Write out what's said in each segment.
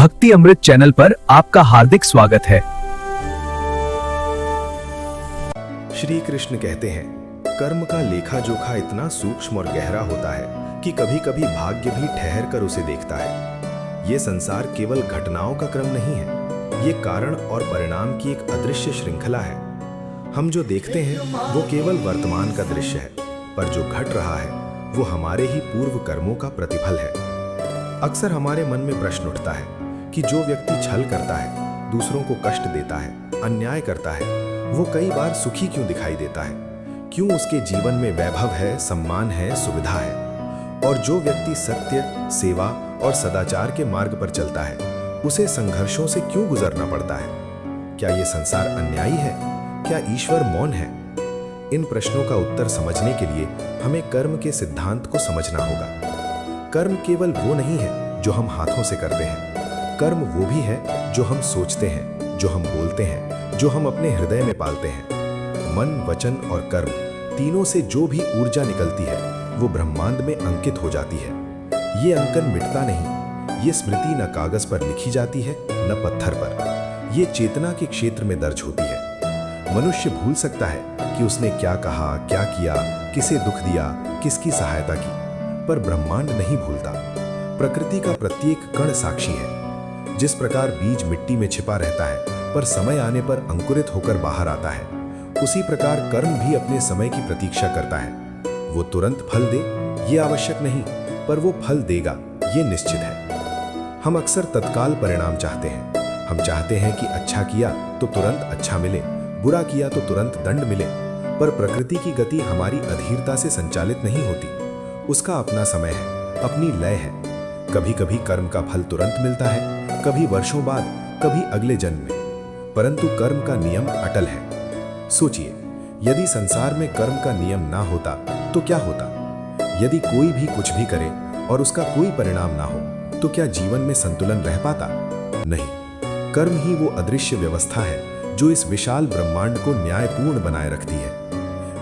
भक्ति अमृत चैनल पर आपका हार्दिक स्वागत है। श्री कृष्ण कहते हैं, कर्म का लेखा जोखा इतना सूक्ष्म और गहरा होता है कि कभी कभी भाग्य भी ठहर कर उसे देखता है। ये संसार केवल घटनाओं का क्रम नहीं है, ये कारण और परिणाम की एक अदृश्य श्रृंखला है। हम जो देखते हैं वो केवल वर्तमान का दृश्य है, पर जो घट रहा है वो हमारे ही पूर्व कर्मों का प्रतिफल है। अक्सर हमारे मन में प्रश्न उठता है कि जो व्यक्ति छल करता है, दूसरों को कष्ट देता है, अन्याय करता है, वो कई बार सुखी क्यों दिखाई देता है? क्यों उसके जीवन में वैभव है, सम्मान है, सुविधा है? और जो व्यक्ति सत्य, सेवा और सदाचार के मार्ग पर चलता है, उसे संघर्षों से क्यों गुजरना पड़ता है? क्या ये संसार अन्यायी है? क्या ईश्वर मौन है? इन प्रश्नों का उत्तर समझने के लिए हमें कर्म के सिद्धांत को समझना होगा। कर्म केवल वो नहीं है जो हम हाथों से करते हैं। कर्म वो भी है जो हम सोचते हैं, जो हम बोलते हैं, जो हम अपने हृदय में पालते हैं। मन, वचन और कर्म तीनों से जो भी ऊर्जा निकलती है वो ब्रह्मांड में अंकित हो जाती है। ये अंकन मिटता नहीं, ये स्मृति न कागज पर लिखी जाती है न पत्थर पर, ये चेतना के क्षेत्र में दर्ज होती है। मनुष्य भूल सकता है कि उसने क्या कहा, क्या किया, किसे दुख दिया, किसकी सहायता की, पर ब्रह्मांड नहीं भूलता। प्रकृति का प्रत्येक कण साक्षी है। जिस प्रकार बीज मिट्टी में छिपा रहता है पर समय आने पर अंकुरित होकर बाहर आता है, उसी प्रकार कर्म भी अपने समय की प्रतीक्षा करता है। वो तुरंत फल दे ये आवश्यक नहीं, पर वो फल देगा ये निश्चित है। हम अक्सर तत्काल परिणाम चाहते हैं। हम चाहते हैं कि अच्छा किया तो तुरंत अच्छा मिले, बुरा किया तो तुरंत दंड मिले, पर प्रकृति की गति हमारी अधीरता से संचालित नहीं होती। उसका अपना समय है, अपनी लय है। कभी कभी कर्म का फल तुरंत मिलता है, कभी वर्षों बाद, कभी अगले जन्म में, परंतु कर्म का नियम अटल है। सोचिए, यदि संसार में कर्म का नियम ना होता तो क्या होता? यदि कोई भी कुछ भी करे और उसका कोई परिणाम ना हो तो क्या जीवन में संतुलन रह पाता? नहीं। कर्म ही वो अदृश्य व्यवस्था है जो इस विशाल ब्रह्मांड को न्यायपूर्ण बनाए रखती है।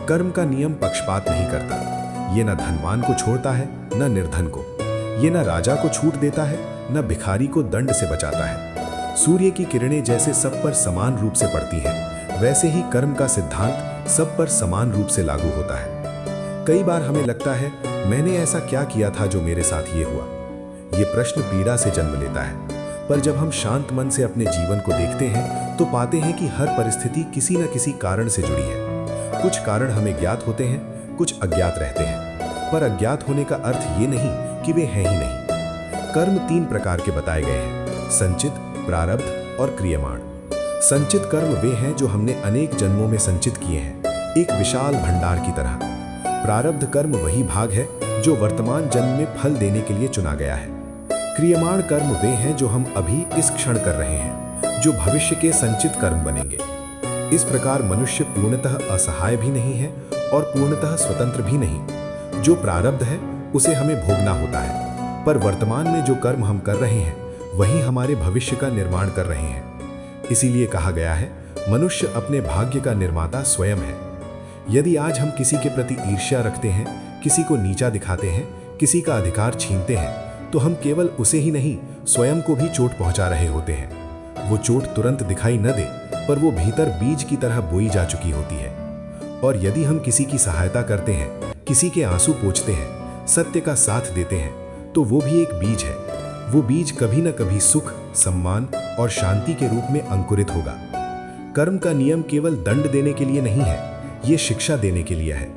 कर्म का नियम पक्षपात नहीं करता। ये न धनवान को छोड़ता है न निर्धन को। ये न राजा को छूट देता है न भिखारी को दंड से बचाता है। सूर्य की किरणें जैसे सब पर समान रूप से पड़ती हैं, वैसे ही कर्म का सिद्धांत सब पर समान रूप से लागू होता है। कई बार हमें लगता है, मैंने ऐसा क्या किया था जो मेरे साथ ये हुआ? ये प्रश्न पीड़ा से जन्म लेता है, पर जब हम शांत मन से अपने जीवन को देखते हैं तो पाते हैं कि हर परिस्थिति किसी न किसी कारण से जुड़ी है। कुछ कारण हमें ज्ञात होते हैं, कुछ अज्ञात रहते हैं, पर अज्ञात होने का अर्थ ये नहीं कि वे हैं ही नहीं। कर्म 3 प्रकार के बताए गए हैं: संचित, प्रारब्ध और क्रियमाण। संचित कर्म वे हैं जो हमने अनेक जन्मों में संचित किए हैं, एक विशाल भंडार की तरह। प्रारब्ध कर्म वही भाग है जो वर्तमान जन्म में फल देने के लिए चुना गया है। क्रियमाण कर्म वे हैं जो हम अभी इस क्षण कर रहे हैं, जो भविष्य के संचित कर्म बनेंगे। इस प्रकार मनुष्य पूर्णतः असहाय भी नहीं है और पूर्णतः स्वतंत्र भी नहीं। जो प्रारब्ध है उसे हमें भोगना होता है, पर वर्तमान में जो कर्म हम कर रहे हैं वही हमारे भविष्य का निर्माण कर रहे हैं। इसीलिए कहा गया है, मनुष्य अपने भाग्य का निर्माता स्वयं है। यदि आज हम किसी के प्रति ईर्ष्या रखते हैं, किसी को नीचा दिखाते हैं, किसी का अधिकार छीनते हैं, तो हम केवल उसे ही नहीं, स्वयं को भी चोट पहुंचा रहे होते हैं। वो चोट तुरंत दिखाई न दे, पर वो भीतर बीज की तरह बोई जा चुकी होती है। और यदि हम किसी की सहायता करते हैं, किसी के आंसू पोंछते हैं, सत्य का साथ देते हैं, तो वो भी एक बीज है। वो बीज कभी न कभी सुख, सम्मान और शांति के रूप में अंकुरित होगा। कर्म का नियम केवल दंड देने के लिए नहीं है, ये शिक्षा देने के लिए है।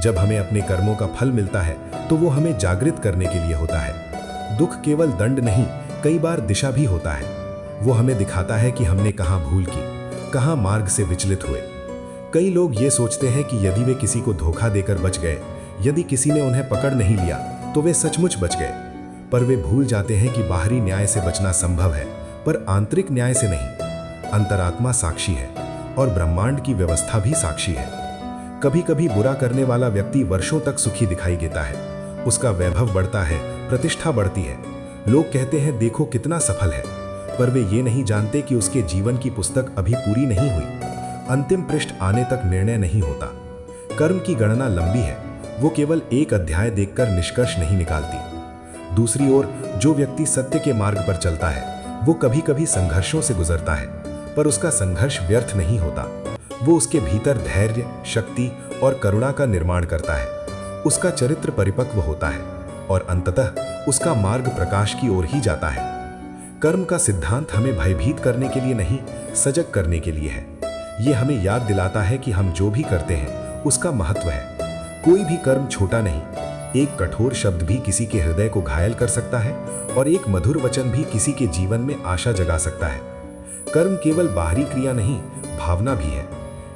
जब हमें अपने कर्मों का फल मिलता है तो वो हमें जागृत करने के लिए होता है। दुख केवल दंड नहीं, कई बार दिशा भी होता है। वो हमें दिखाता है कि हमने कहाँ भूल की, कहाँ मार्ग से विचलित हुए। कई लोग ये सोचते हैं कि यदि वे किसी को धोखा देकर बच गए, यदि किसी ने उन्हें पकड़ नहीं लिया तो वे सचमुच बच गए। पर वे भूल जाते हैं कि बाहरी न्याय से बचना संभव है, पर आंतरिक न्याय से नहीं। अंतरात्मा साक्षी है और ब्रह्मांड की व्यवस्था भी साक्षी है। कभी कभी बुरा करने वाला व्यक्ति वर्षों तक सुखी दिखाई देता है। उसका वैभव बढ़ता है, प्रतिष्ठा बढ़ती है। लोग कहते हैं, देखो कितना सफल है, पर वे ये नहीं जानते कि उसके जीवन की पुस्तक अभी पूरी नहीं हुई। अंतिम पृष्ठ आने तक निर्णय नहीं होता। कर्म की गणना लंबी है, वो केवल एक अध्याय देखकर निष्कर्ष नहीं निकालती। दूसरी ओर जो व्यक्ति सत्य के मार्ग पर चलता है, वो कभी कभी संघर्षों से गुजरता है, पर उसका संघर्ष व्यर्थ नहीं होता। वो उसके भीतर धैर्य, शक्ति और करुणा का निर्माण करता है। उसका चरित्र परिपक्व होता है और अंततः उसका मार्ग प्रकाश की ओर ही जाता है। कर्म का सिद्धांत हमें भयभीत करने के लिए नहीं, सजग करने के लिए है। ये हमें याद दिलाता है कि हम जो भी करते हैं उसका महत्व है। कोई भी कर्म छोटा नहीं। एक कठोर शब्द भी किसी के हृदय को घायल कर सकता है और एक मधुर वचन भी किसी के जीवन में आशा जगा सकता है। कर्म केवल बाहरी क्रिया नहीं, भावना भी है।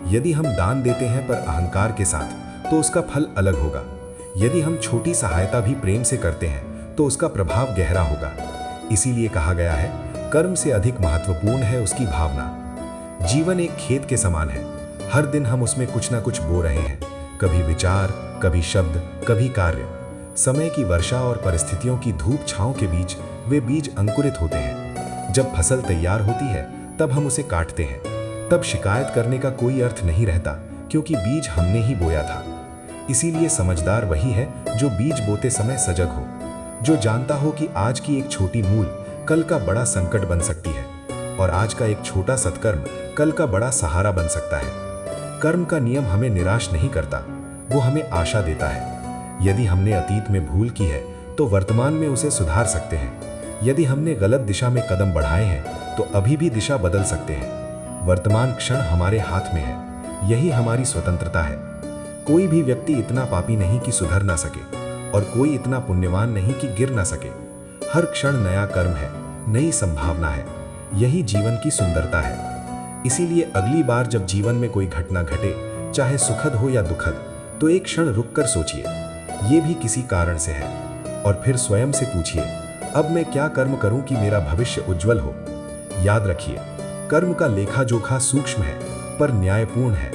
यदि हम दान देते हैं पर अहंकार के साथ, तो उसका फल अलग होगा। यदि हम छोटी सहायता भी प्रेम से करते हैं तो उसका प्रभाव गहरा होगा। इसीलिए कहा गया है, कर्म से अधिक महत्वपूर्ण है उसकी भावना। जीवन एक खेत के समान है। हर दिन हम उसमें कुछ ना कुछ बो रहे हैं, कभी विचार, कभी शब्द, कभी कार्य। समय की वर्षा और परिस्थितियों की धूप छांव के बीच वे बीज अंकुरित होते हैं। जब फसल तैयार होती है तब हम उसे काटते हैं। तब शिकायत करने का कोई अर्थ नहीं रहता, क्योंकि बीज हमने ही बोया था। इसीलिए समझदार वही है जो बीज बोते समय सजग हो, जो जानता हो कि आज की एक छोटी मूल कल का बड़ा संकट बन सकती है और आज का एक छोटा सत्कर्म कल का बड़ा सहारा बन सकता है। कर्म का नियम हमें निराश नहीं करता, वो हमें आशा देता है। यदि हमने अतीत में भूल की है तो वर्तमान में उसे सुधार सकते हैं। यदि हमने गलत दिशा में कदम बढ़ाए हैं तो अभी भी दिशा बदल सकते हैं। वर्तमान क्षण हमारे हाथ में है। यही हमारी स्वतंत्रता है। कोई भी व्यक्ति इतना पापी नहीं कि सुधर ना सके और कोई इतना पुण्यवान नहीं कि गिर ना सके। हर क्षण नया कर्म है, नई संभावना है। यही जीवन की सुंदरता है। इसीलिए अगली बार जब जीवन में कोई घटना घटे, चाहे सुखद हो या दुखद, तो एक क्षण रुककर सोचिए, ये भी किसी कारण से है। और फिर स्वयं से पूछिए, अब मैं क्या कर्म करूं कि मेरा भविष्य उज्जवल हो। याद रखिए, कर्म का लेखा जोखा सूक्ष्म है पर न्यायपूर्ण है।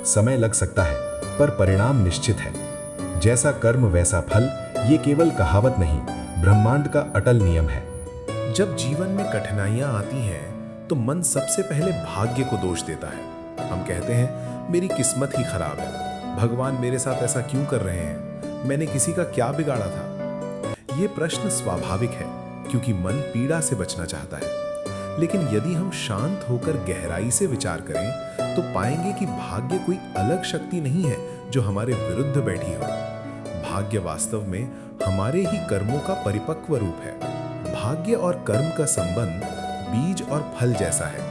समय लग सकता है पर परिणाम निश्चित है। जैसा कर्म वैसा फल, ये केवल कहावत नहीं, ब्रह्मांड का अटल नियम है। जब जीवन में कठिनाइयां आती हैं तो मन सबसे पहले भाग्य को दोष देता है। हम कहते हैं, मेरी किस्मत ही खराब है, भगवान मेरे साथ ऐसा क्यों कर रहे हैं, मैंने किसी का क्या बिगाड़ा था। ये प्रश्न स्वाभाविक है क्योंकि मन पीड़ा से बचना चाहता है। लेकिन यदि हम शांत होकर गहराई से विचार करें तो पाएंगे कि भाग्य कोई अलग शक्ति नहीं है जो हमारे विरुद्ध बैठी हो। भाग्य वास्तव में हमारे ही कर्मों का परिपक्व रूप है। भाग्य और कर्म का संबंध बीज और फल जैसा है।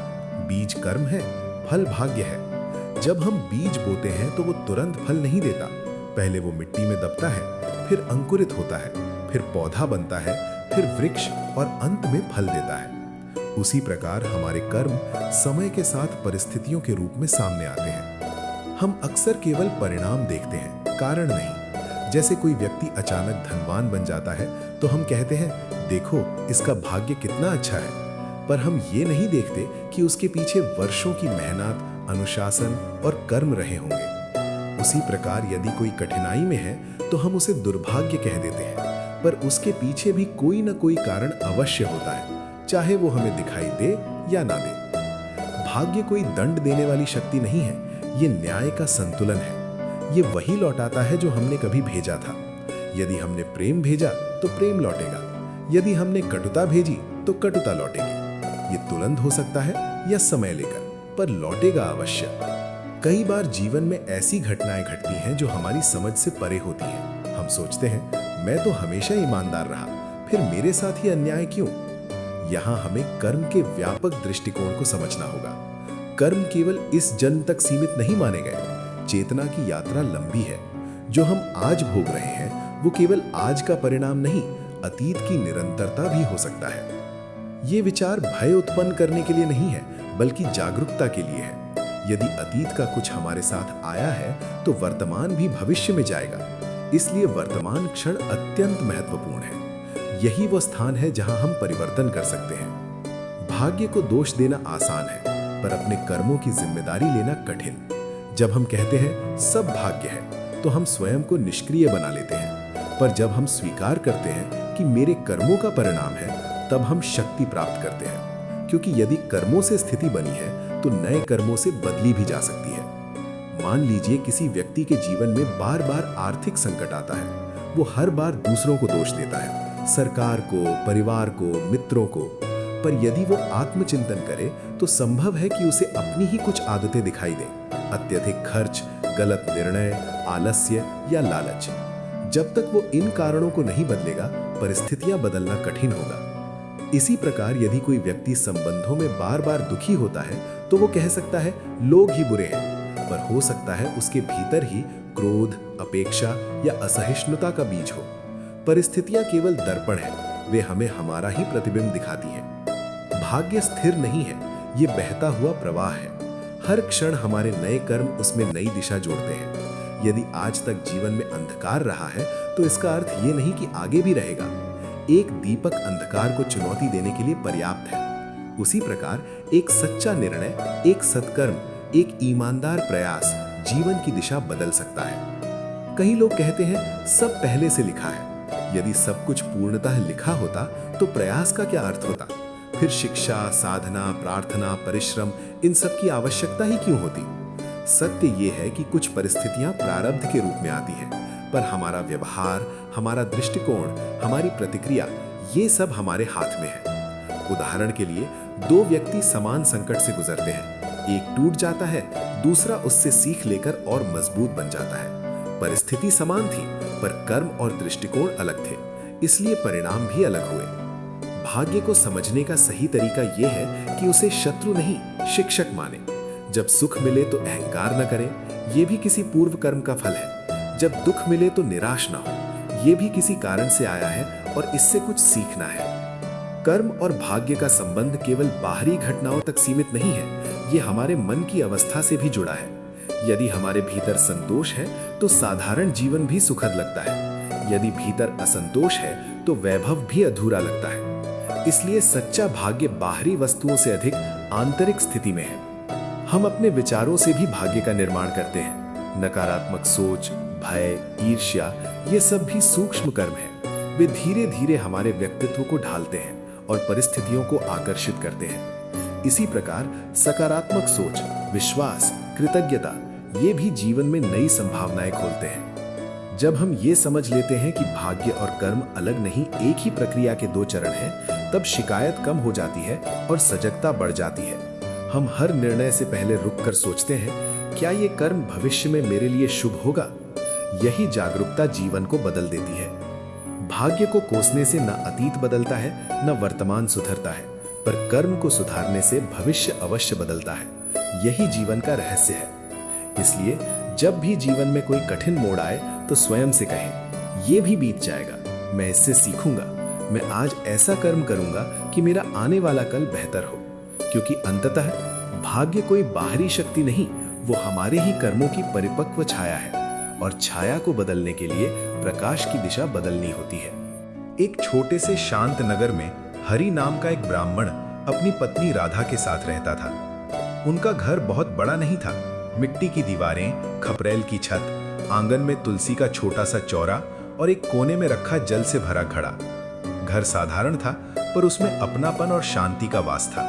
बीज कर्म है, फल भाग्य है। जब हम बीज बोते हैं तो वो तुरंत फल नहीं देता। पहले वो मिट्टी में दबता है, फिर अंकुरित होता है, फिर पौधा बनता है, फिर वृक्ष और अंत में फल देता है। उसी प्रकार हमारे कर्म समय के साथ परिस्थितियों के रूप में सामने आते हैं। हम अक्सर केवल परिणाम देखते हैं, कारण नहीं। जैसे कोई व्यक्ति अचानक धनवान बन जाता है तो हम कहते हैं, देखो इसका भाग्य कितना अच्छा है। पर हम ये नहीं देखते कि उसके पीछे वर्षों की मेहनत, अनुशासन और कर्म रहे होंगे। उसी प्रकार यदि कोई कठिनाई में है तो हम उसे दुर्भाग्य कह देते हैं, पर उसके पीछे भी कोई न कोई कारण अवश्य होता है, चाहे वो हमें दिखाई दे या ना दे। भाग्य कोई दंड देने वाली शक्ति नहीं है, ये न्याय का संतुलन है। ये वही लौटाता है जो हमने कभी भेजा था। यदि हमने प्रेम भेजा तो प्रेम लौटेगा, यदि हमने कटुता भेजी तो कटुता लौटेगी। ये तुरंत हो सकता है या समय लेकर, पर लौटेगा अवश्य। कई बार जीवन में ऐसी घटनाएं घटती हैं जो हमारी समझ से परे होती हैं। हम सोचते हैं, मैं तो हमेशा ईमानदार रहा, फिर मेरे साथ ही अन्याय क्यों? यहाँ हमें कर्म के व्यापक दृष्टिकोण को समझना होगा। कर्म केवल इस जन्म तक सीमित नहीं माने गए। चेतना की यात्रा लंबी है। जो हम आज भोग रहे हैं वो केवल आज का परिणाम नहीं, अतीत की निरंतरता भी हो सकता है। ये विचार भय उत्पन्न करने के लिए नहीं है, बल्कि जागरूकता के लिए है। यदि अतीत का कुछ हमारे साथ आया है तो वर्तमान भी भविष्य में जाएगा। इसलिए वर्तमान क्षण अत्यंत महत्वपूर्ण है। यही वो स्थान है जहां हम परिवर्तन कर सकते हैं। भाग्य को दोष देना आसान है, पर अपने कर्मों की जिम्मेदारी लेना कठिन। जब हम कहते हैं सब भाग्य है तो हम स्वयं को निष्क्रिय बना लेते हैं, पर जब हम स्वीकार करते हैं कि मेरे कर्मों का परिणाम है, तब हम शक्ति प्राप्त करते हैं। क्योंकि यदि कर्मों से स्थिति बनी है तो नए कर्मों से बदली भी जा सकती है। मान लीजिए किसी व्यक्ति के जीवन में बार बार आर्थिक संकट आता है। वो हर बार दूसरों को दोष देता है, सरकार को, परिवार को, मित्रों को। पर यदि वो आत्मचिंतन करे तो संभव है कि उसे अपनी ही कुछ आदतें दिखाई दें। अत्यधिक खर्च, गलत निर्णय, आलस्य या लालच। जब तक वो इन कारणों को नहीं बदलेगा, परिस्थितियां बदलना कठिन होगा। इसी प्रकार यदि कोई व्यक्ति संबंधों में बार बार दुखी होता है तो वो कह सकता है लोग ही बुरे हैं, पर हो सकता है उसके भीतर ही क्रोध, अपेक्षा या असहिष्णुता का बीज हो। परिस्थितियां केवल दर्पण है, वे हमें हमारा ही प्रतिबिंब दिखाती हैं। भाग्य स्थिर नहीं है, ये बहता हुआ प्रवाह है। हर क्षण हमारे नए कर्म उसमें नई दिशा जोड़ते हैं। यदि आज तक जीवन में अंधकार रहा है तो इसका अर्थ ये नहीं कि आगे भी रहेगा। एक दीपक अंधकार को चुनौती देने के लिए पर्याप्त है। उसी प्रकार एक सच्चा निर्णय, एक सत्कर्म, एक ईमानदार प्रयास जीवन की दिशा बदल सकता है। कई लोग कहते हैं सब पहले से लिखा है। यदि सब कुछ पूर्णतः लिखा होता तो प्रयास का क्या अर्थ होता? फिर शिक्षा, साधना, प्रार्थना, परिश्रम, इन सब की आवश्यकता ही क्यों होती? सत्य ये है कि कुछ परिस्थितियां प्रारब्ध के रूप में आती हैं, पर हमारा व्यवहार, हमारा दृष्टिकोण, हमारी प्रतिक्रिया, ये सब हमारे हाथ में है। उदाहरण के लिए, दो व्यक्ति समान संकट से गुजरते हैं। एक टूट जाता है, दूसरा उससे सीख लेकर और मजबूत बन जाता है। परिस्थिति समान थी, पर कर्म और दृष्टिकोण अलग थे, इसलिए परिणाम भी अलग हुए। भाग्य को समझने का सही तरीका यह है कि उसे शत्रु नहीं, शिक्षक माने। जब सुख मिले तो अहंकार न करें, यह भी किसी पूर्व कर्म का फल है। जब दुख मिले तो निराश न हो, यह भी किसी कारण से आया है और इससे कुछ सीखना है। कर्म और भाग्य का संबंध केवल बाहरी घटनाओं तक सीमित नहीं है, यह हमारे मन की अवस्था से भी जुड़ा है। यदि हमारे भीतर संतोष है तो साधारण जीवन भी सुखद लगता है। यदि भीतर असंतोष है तो वैभव भी अधूरा लगता है। इसलिए सच्चा भाग्य बाहरी वस्तुओं से अधिक आंतरिक स्थिति में है। हम अपने विचारों से भी भाग्य का निर्माण करते हैं। नकारात्मक सोच, भय, ईर्ष्या, ये सब भी सूक्ष्म कर्म हैं। वे धीरे धीरे हमारे व्यक्तित्व को ढालते हैं और परिस्थितियों को आकर्षित करते हैं। इसी प्रकार सकारात्मक सोच, विश्वास, कृतज्ञता, ये भी जीवन में नई संभावनाएं खोलते हैं। जब हम ये समझ लेते हैं कि भाग्य और कर्म अलग नहीं, एक ही प्रक्रिया के दो चरण हैं, तब शिकायत कम हो जाती है और सजगता बढ़ जाती है। हम हर निर्णय से पहले रुककर सोचते हैं, क्या ये कर्म भविष्य में मेरे लिए शुभ होगा? यही जागरूकता जीवन को बदल देती है। भाग्य को कोसने से न अतीत बदलता है, न वर्तमान सुधरता है, पर कर्म को सुधारने से भविष्य अवश्य बदलता है। यही जीवन का रहस्य है। इसलिए जब भी जीवन में कोई कठिन मोड़ आए तो स्वयं से कहें, ये भी बीत जाएगा, मैं इससे सीखूंगा। मैं आज ऐसा कर्म करूंगा कि मेरा आने वाला कल बेहतर हो। क्योंकि अंततः भाग्य कोई बाहरी शक्ति नहीं, वो हमारे ही कर्मों की परिपक्व छाया है, और छाया को बदलने के लिए प्रकाश की दिशा बदलनी होती है। एक छोटे से शांत नगर में हरि नाम का एक ब्राह्मण अपनी पत्नी राधा के साथ रहता था। उनका घर बहुत बड़ा नहीं था। मिट्टी की दीवारें, खपरेल की छत, आंगन में तुलसी का छोटा सा चौरा और एक कोने में रखा जल से भरा घड़ा। घर साधारण था, पर उसमें अपनापन और शांति का वास था।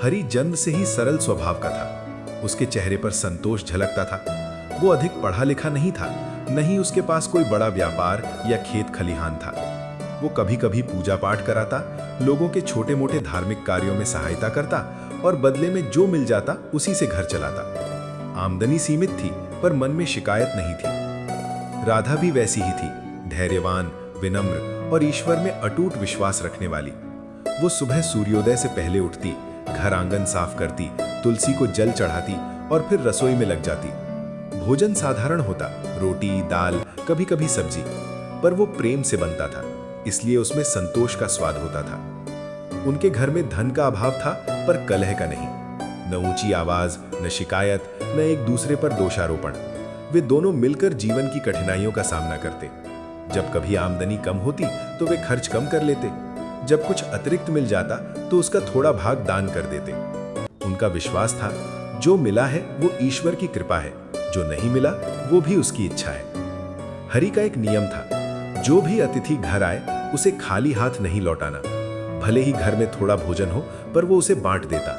हरि जन्म से ही सरल स्वभाव का था। उसके चेहरे पर संतोष झलकता था। वो अधिक पढ़ा लिखा नहीं था, न ही उसके पास कोई बड़ा व्यापार या खेत खलिहान था। वो कभी कभी पूजा पाठ कराता, लोगों के छोटे मोटे धार्मिक कार्यों में सहायता करता और बदले में जो मिल जाता उसी से घर चलाता। आमदनी सीमित थी, पर मन में शिकायत नहीं थी। राधा भी वैसी ही थी, धैर्यवान, विनम्र और ईश्वर में अटूट विश्वास रखने वाली। वो सुबह सूर्योदय से पहले उठती, घर आंगन साफ करती, तुलसी को जल चढ़ाती और फिर रसोई में लग जाती। भोजन साधारण होता, रोटी, दाल, कभी कभी सब्जी, पर वो प्रेम से बनता था, इसलिए उसमें संतोष का स्वाद होता था। उनके घर में धन का अभाव था, पर कलह का नहीं। न ऊंची आवाज, न शिकायत, न एक दूसरे पर दोषारोपण। वे दोनों मिलकर जीवन की कठिनाइयों का सामना करते। जब कभी आमदनी कम होती तो वे खर्च कम कर लेते। जब कुछ अतिरिक्त मिल जाता तो उसका थोड़ा भाग दान कर देते। उनका विश्वास था, जो मिला है वो ईश्वर की कृपा है, जो नहीं मिला वो भी उसकी इच्छा है। हरि का एक नियम था, जो भी अतिथि घर आए उसे खाली हाथ नहीं लौटाना। भले ही घर में थोड़ा भोजन हो, पर वो उसे बांट देता।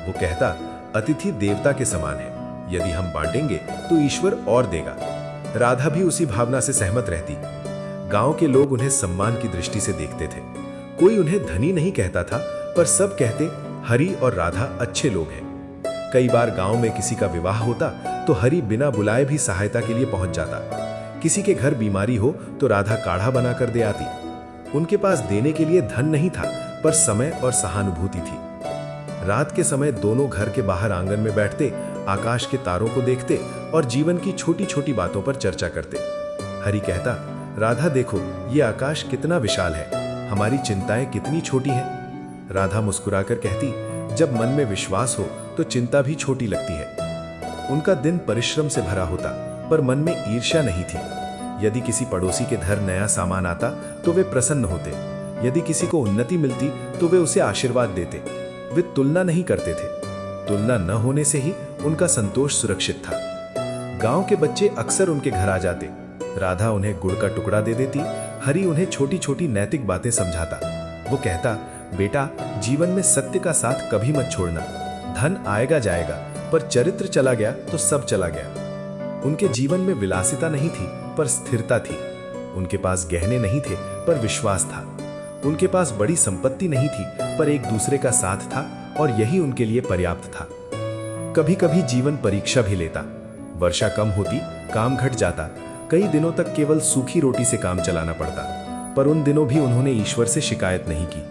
वो कहता, अतिथि देवता के समान है, यदि हम बांटेंगे तो ईश्वर और देगा। राधा भी उसी भावना से सहमत रहती। गांव के लोग उन्हें सम्मान की दृष्टि से देखते थे। कोई उन्हें धनी नहीं कहता था, पर सब कहते हरि और राधा अच्छे लोग हैं। कई बार गांव में किसी का विवाह होता तो हरि बिना बुलाए भी सहायता के लिए पहुंच जाता। किसी के घर बीमारी हो तो राधा काढ़ा बना कर दे आती। उनके पास देने के लिए धन नहीं था, पर समय और सहानुभूति थी। रात के समय दोनों घर के बाहर आंगन में बैठते, आकाश के तारों को देखते और जीवन की छोटी छोटी बातों पर चर्चा करते। हरि कहता, राधा देखो, ये आकाश कितना विशाल है, हमारी चिंताएं कितनी छोटी हैं। राधा मुस्कुराकर कहती, जब मन में विश्वास हो तो चिंता भी छोटी लगती है। उनका दिन परिश्रम से भरा होता, पर मन में ईर्ष्या नहीं थी। यदि किसी पड़ोसी के घर नया सामान आता तो वे प्रसन्न होते। यदि किसी को उन्नति मिलती तो वे उसे आशीर्वाद देते। वे तुलना नहीं करते थे। तुलना न होने से ही उनका संतोष सुरक्षित था। गांव के बच्चे अक्सर उनके घर आ जाते। राधा उन्हें गुड़ का टुकड़ा दे देती, हरि उन्हें छोटी छोटी नैतिक बातें समझाता। वो कहता, बेटा, जीवन में सत्य का साथ कभी मत छोड़ना। धन आएगा जाएगा, पर चरित्र चला गया तो सब चला गया। उनके जीवन में विलासिता नहीं थी, पर स्थिरता थी। उनके पास गहने नहीं थे, पर विश्वास था। उनके पास बड़ी संपत्ति नहीं थी, पर एक दूसरे का साथ था, और यही उनके लिए पर्याप्त था। कभी कभी जीवन परीक्षा भी लेता। वर्षा कम होती, काम घट जाता। कई दिनों तक केवल सूखी रोटी से काम चलाना पड़ता, पर उन दिनों भी उन्होंने ईश्वर से शिकायत नहीं की।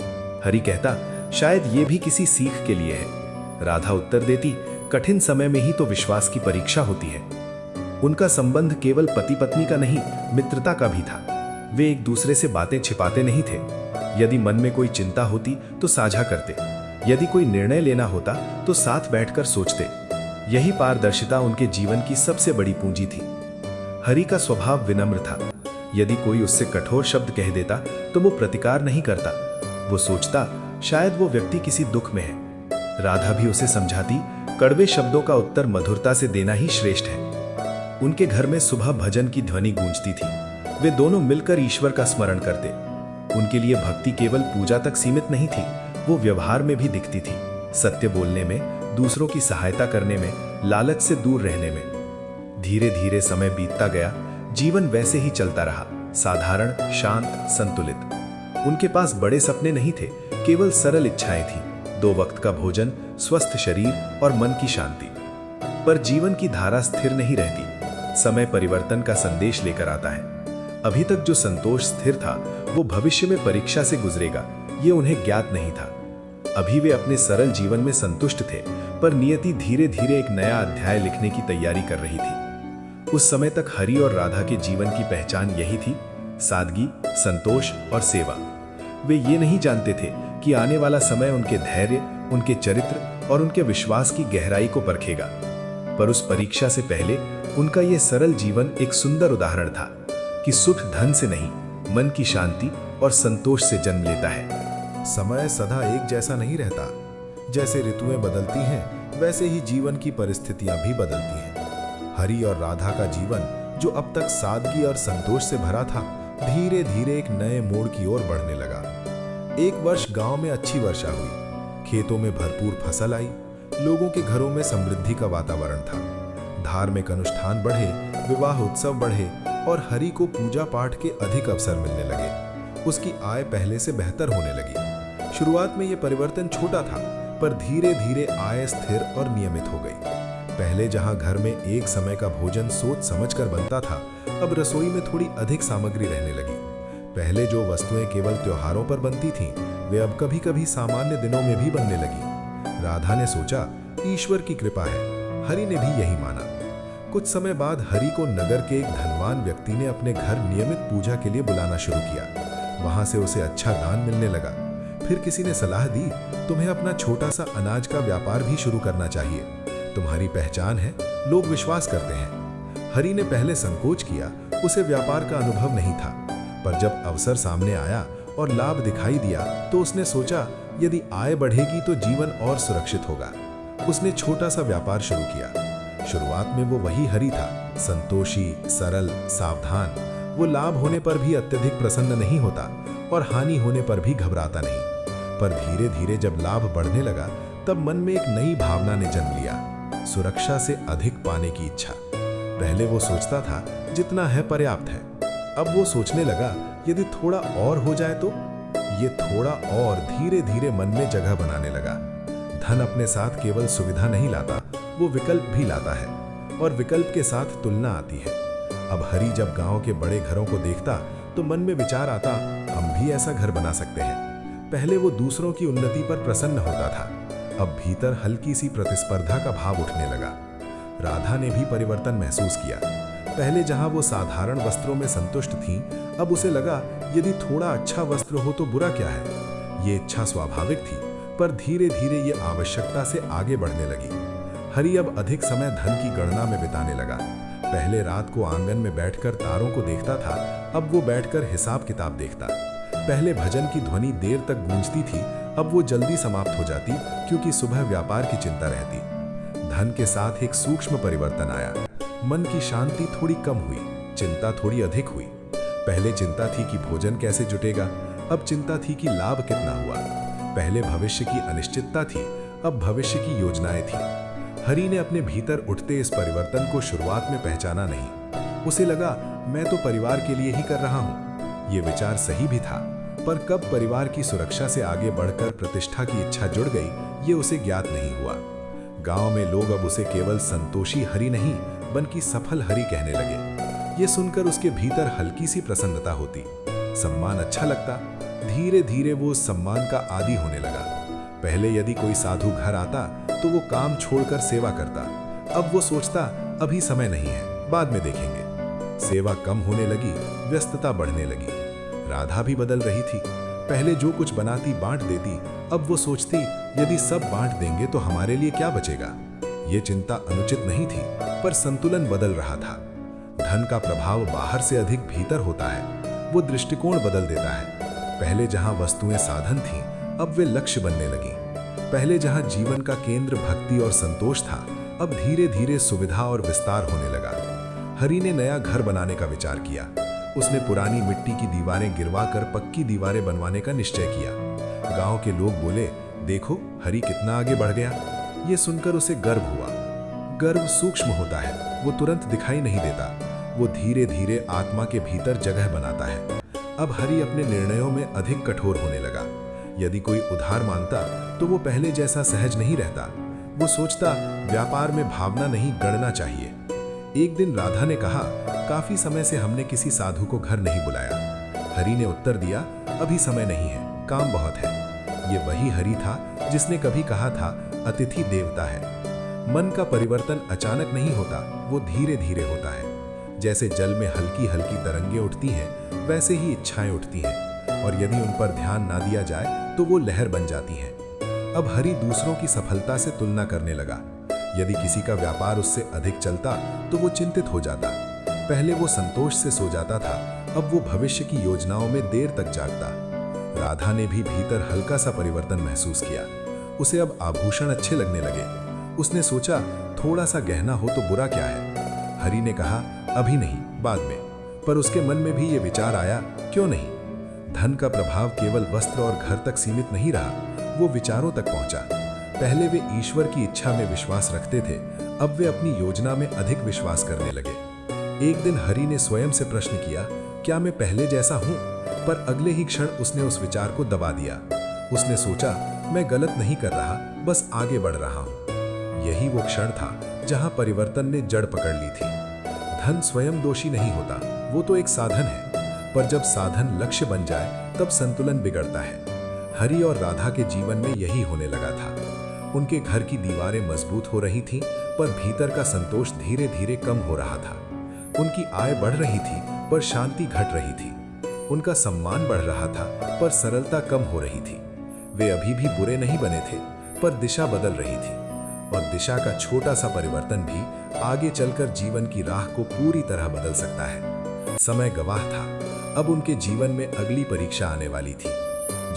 हरि कहता, शायद ये भी किसी सीख के लिए है। राधा उत्तर देती, कठिन समय में ही तो विश्वास की परीक्षा होती है। उनका संबंध केवल पति पत्नी का नहीं, मित्रता का भी था। वे एक दूसरे से बातें छिपाते नहीं थे। यदि मन में कोई चिंता होती तो साझा करते। यदि कोई निर्णय लेना होता तो साथ बैठकर सोचते। यही पारदर्शिता उनके जीवन की सबसे बड़ी पूंजी थी। हरि का स्वभाव विनम्र था। यदि कोई उससे कठोर शब्द कह देता तो वो प्रतिकार नहीं करता। वो सोचता, शायद वो व्यक्ति किसी दुख में है। राधा भी उसे समझाती, कड़वे शब्दों का उत्तर मधुरता से देना ही श्रेष्ठ है। उनके घर में सुबह भजन की ध्वनि गूंजती थी। वे दोनों मिलकर ईश्वर का स्मरण करते। उनके लिए भक्ति केवल पूजा तक सीमित नहीं थी, वो व्यवहार में भी दिखती थी। सत्य बोलने में, दूसरों की सहायता करने में, लालच से दूर रहने में। धीरे धीरे समय बीतता गया। जीवन वैसे ही चलता रहा, साधारण, शांत, संतुलित। उनके पास बड़े सपने नहीं थे, केवल सरल इच्छाएं थी। 2 वक्त का भोजन, स्वस्थ शरीर और मन की शांति। पर जीवन की धारा स्थिर नहीं रहती। समय परिवर्तन का संदेश लेकर आता है। अभी तक जो संतोष स्थिर था, वो भविष्य में परीक्षा से गुजरेगा, ये उन्हें ज्ञात नहीं था। अभी वे अपने सरल जीवन में संतुष्ट थे, पर नियति धीरे धीरे एक नया अध्याय लिखने की तैयारी कर रही थी। उस समय तक हरि और राधा के जीवन की पहचान यही थी, सादगी, संतोष और सेवा। वे ये नहीं जानते थे कि आने वाला समय उनके धैर्य, उनके चरित्र और उनके विश्वास की गहराई को परखेगा। पर उस परीक्षा से पहले उनका यह सरल जीवन एक सुंदर उदाहरण था कि सुख धन से नहीं, मन की शांति और संतोष से जन्म लेता है। समय सदा एक जैसा नहीं रहता। जैसे ऋतुएं बदलती हैं, वैसे ही जीवन की परिस्थितियां भी बदलती हैं। हरि और राधा का जीवन, जो अब तक सादगी और संतोष से भरा था, धीरे धीरे एक नए मोड़ की ओर बढ़ने लगा। एक वर्ष गांव में अच्छी वर्षा हुई। खेतों में भरपूर फसल आई। लोगों के घरों में समृद्धि का वातावरण था। धार्मिक अनुष्ठान बढ़े, विवाह उत्सव बढ़े और हरि को पूजा पाठ के अधिक अवसर मिलने लगे। उसकी आय पहले से बेहतर होने लगी। शुरुआत में यह परिवर्तन छोटा था, पर धीरे धीरे आय स्थिर और नियमित हो गई। पहले जहां घर में एक समय का भोजन सोच समझकर बनता था, अब रसोई में थोड़ी अधिक सामग्री रहने लगी। पहले जो वस्तुएं केवल त्योहारों पर बनती थीं, वे अब कभी कभी सामान्य दिनों में भी बनने लगी। राधा ने सोचा, ईश्वर की कृपा है। हरि ने भी यही माना। कुछ समय बाद हरि को नगर के एक धनवान व्यक्ति ने अपने घर नियमित पूजा के लिए बुलाना शुरू किया। वहां से उसे अच्छा दान मिलने लगा। फिर किसी ने सलाह दी, तुम्हें अपना छोटा सा अनाज का व्यापार भी शुरू करना चाहिए। तुम्हारी पहचान है, लोग विश्वास करते हैं। हरि ने पहले संकोच किया, उसे व्यापार का अनुभव नहीं था। पर जब अवसर सामने आया और लाभ दिखाई दिया, तो उसने सोचा, यदि आय बढ़ेगी तो जीवन और सुरक्षित होगा। उसने छोटा सा व्यापार शुरू किया। शुरुआत में वो वही हरि था, संतोषी, सरल, सावधान। वो लाभ होने पर भी अत्यधिक प्रसन्न नहीं होता और हानि होने पर भी घबराता नहीं। पर धीरे धीरे जब लाभ बढ़ने लगा, तब मन में एक नई भावना ने जन्म लिया, सुरक्षा से अधिक पाने की इच्छा। पहले वो सोचता था, जितना है पर्याप्त है। अब वो सोचने लगा, यदि थोड़ा और हो जाए तो। ये थोड़ा और धीरे धीरे मन में जगह बनाने लगा। धन अपने साथ केवल सुविधा नहीं लाता, वो विकल्प भी लाता है, और विकल्प के साथ तुलना आती है। अब हरि जब गांव के बड़े घरों को देखता तो मन में विचार आता, हम भी ऐसा घर बना सकते हैं। पहले वो दूसरों की उन्नति पर प्रसन्न होता था, अब भीतर हल्की सी प्रतिस्पर्धा का भाव उठने लगा। राधा ने भी परिवर्तन महसूस किया। पहले जहां वो साधारण वस्त्रों में संतुष्ट थीं, अब उसे लगा यदि थोड़ा अच्छा वस्त्र हो तो बुरा क्या है। ये इच्छा स्वाभाविक थी, पर धीरे धीरे ये आवश्यकता से आगे बढ़ने लगी। हरि अब अधिक समय धन की गणना में बिताने लगा। पहले रात को आंगन में बैठकर तारों को देखता था, अब वो बैठकर हिसाब किताब देखता। पहले भजन की ध्वनि देर तक गूंजती थी, अब वो जल्दी समाप्त हो जाती, क्योंकि सुबह व्यापार की चिंता रहती। धन के साथ एक सूक्ष्म परिवर्तन आया। मन की शांति थोड़ी कम हुई, चिंता थोड़ी अधिक हुई। पहले चिंता थी कि भोजन कैसे जुटेगा, अब चिंता थी कि लाभ कितना हुआ। पहले भविष्य की अनिश्चितता थी, अब भविष्य की योजनाएं थी। हरि ने अपने भीतर उठते इस परिवर्तन को शुरुआत में पहचाना नहीं। उसे लगा, मैं तो परिवार के लिए ही कर रहा हूँ। ये विचार सही भी था, पर कब परिवार की सुरक्षा से आगे बढ़कर प्रतिष्ठा की इच्छा जुड़ गई, ये उसे ज्ञात नहीं हुआ। गांव में लोग अब उसे केवल संतोषी हरि नहीं, बल्कि सफल हरि कहने लगे। ये सुनकर उसके भीतर हल्की सी प्रसन्नता होती, सम्मान अच्छा लगता। धीरे धीरे वो उस सम्मान का आदी होने लगा। पहले यदि कोई साधु घर आता तो वो काम छोड़कर सेवा करता। अब वो सोचता, अभी समय नहीं है, बाद में देखेंगे। सेवा कम होने लगी, व्यस्तता बढ़ने लगी। राधा भी बदल रही थी। पहले जो कुछ बनाती बांट देती, अब वो सोचती, यदि सब बांट देंगे तो हमारे लिए क्या बचेगा। ये चिंता अनुचित नहीं थी, पर संतुलन बदल रहा था। धन का प्रभाव बाहर से अधिक भीतर होता है। वो दृष्टिकोण बदल देता है। पहले जहां वस्तुएं साधन थीं, अब वे लक्ष्य बनने लगी। पहले जहां जीवन का केंद्र भक्ति और संतोष था, अब धीरे धीरे सुविधा और विस्तार होने लगा। हरि ने नया घर बनाने का विचार किया। उसने पुरानी मिट्टी की दीवारें गिरवाकर पक्की दीवारें बनवाने का निश्चय किया। गांव के लोग बोले, देखो हरि कितना आगे बढ़ गया। ये सुनकर उसे गर्व हुआ। गर्व सूक्ष्म होता है, वो तुरंत दिखाई नहीं देता, वो धीरे धीरे आत्मा के भीतर जगह बनाता है। अब हरि अपने निर्णयों में अधिक कठोर होने लगा। यदि कोई उधार मांगता तो वो पहले जैसा सहज नहीं रहता। वो सोचता, व्यापार में भावना नहीं, गणना चाहिए। एक दिन राधा ने कहा, काफी समय से हमने किसी साधु को घर नहीं बुलाया। हरि ने उत्तर दिया, अभी समय नहीं है, काम बहुत है। ये वही हरि था जिसने कभी कहा था, अतिथि देवता है। मन का परिवर्तन अचानक नहीं होता, वो धीरे धीरे होता है। जैसे जल में हल्की हल्की तरंगें उठती हैं, वैसे ही इच्छाएं उठती हैं, और यदि उन पर ध्यान ना दिया जाए तो वो लहर बन जाती हैं। अब हरि दूसरों की सफलता से तुलना करने लगा। यदि किसी का व्यापार उससे अधिक चलता तो वो चिंतित हो जाता। पहले वो संतोष से सो जाता था, अब वो भविष्य की योजनाओं में देर तक जागता। राधा ने भी भीतर हल्का सा परिवर्तन महसूस किया। उसे अब आभूषण अच्छे लगने लगे। उसने सोचा, थोड़ा सा गहना हो तो बुरा क्या है। हरि ने कहा, अभी नहीं, बाद में। पर उसके मन में भी ये विचार आया, क्यों नहीं। धन का प्रभाव केवल वस्त्र और घर तक सीमित नहीं रहा, वो विचारों तक पहुंचा। पहले वे ईश्वर की इच्छा में विश्वास रखते थे, अब वे अपनी योजना में अधिक विश्वास करने लगे। एक दिन हरि ने स्वयं से प्रश्न किया, क्या मैं पहले जैसा हूं? पर अगले ही क्षण उसने उस विचार को दबा दिया। उसने सोचा, मैं गलत नहीं कर रहा, बस आगे बढ़ रहा हूं। यही वो क्षण था जहां परिवर्तन ने जड़ पकड़ ली थी। धन स्वयं दोषी नहीं होता, वो तो एक साधन है, पर जब साधन लक्ष्य बन जाए तब संतुलन बिगड़ता है। हरि और राधा के जीवन में यही होने लगा था। उनके घर की दीवारें मजबूत हो रही थीं, पर भीतर का संतोष धीरे धीरे कम हो रहा था। उनकी आय बढ़ रही थी, पर शांति घट रही थी। उनका सम्मान बढ़ रहा था, पर सरलता कम हो रही थी। वे अभी भी बुरे नहीं बने थे, पर दिशा बदल रही थी, और दिशा का छोटा सा परिवर्तन भी आगे चलकर जीवन की राह को पूरी तरह बदल सकता है। समय गवाह था। अब उनके जीवन में अगली परीक्षा आने वाली थी,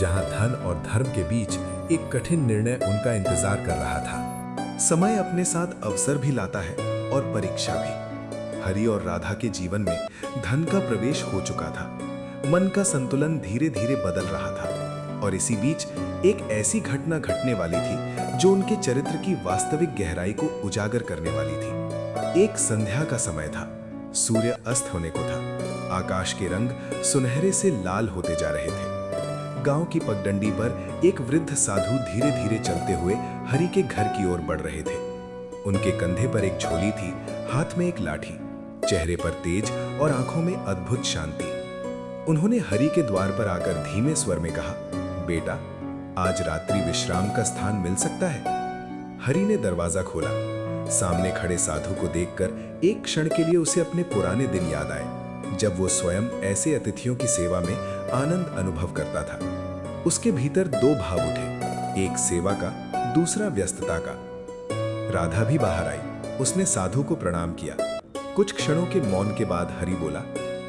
जहां धन और धर्म के बीच एक कठिन निर्णय उनका इंतजार कर रहा था। समय अपने साथ अवसर भी लाता है और परीक्षा भी। हरि और राधा के जीवन में धन का प्रवेश हो चुका था। मन का संतुलन धीरे धीरे बदल रहा था, और इसी बीच एक ऐसी घटना घटने वाली थी जो उनके चरित्र की वास्तविक गहराई को उजागर करने वाली थी। एक संध्या का समय था। सूर्य अस्त होने को था। आकाश के रंग सुनहरे से लाल होते जा रहे थे। गांव की पगडंडी पर एक वृद्ध साधु धीरे धीरे चलते हुए हरि के घर की ओर बढ़ रहे थे। उनके कंधे पर एक झोली थी, हाथ में एक लाठी, चेहरे पर तेज और आंखों में अद्भुत शांति। उन्होंने हरि के द्वार पर आकर धीमे स्वर में कहा, बेटा, आज रात्रि विश्राम का स्थान मिल सकता है। हरि ने दरवाजा खोला। सामने खड़े साधु को देखकर एक क्षण के लिए उसे अपने पुराने दिन याद आए, जब वो स्वयं ऐसे अतिथियों की सेवा में आनंद अनुभव करता था। उसके भीतर दो भाव उठे, एक सेवा का, दूसरा व्यस्तता का। राधा भी बाहर आई। उसने साधु को प्रणाम किया। कुछ क्षणों के मौन के बाद हरि बोला,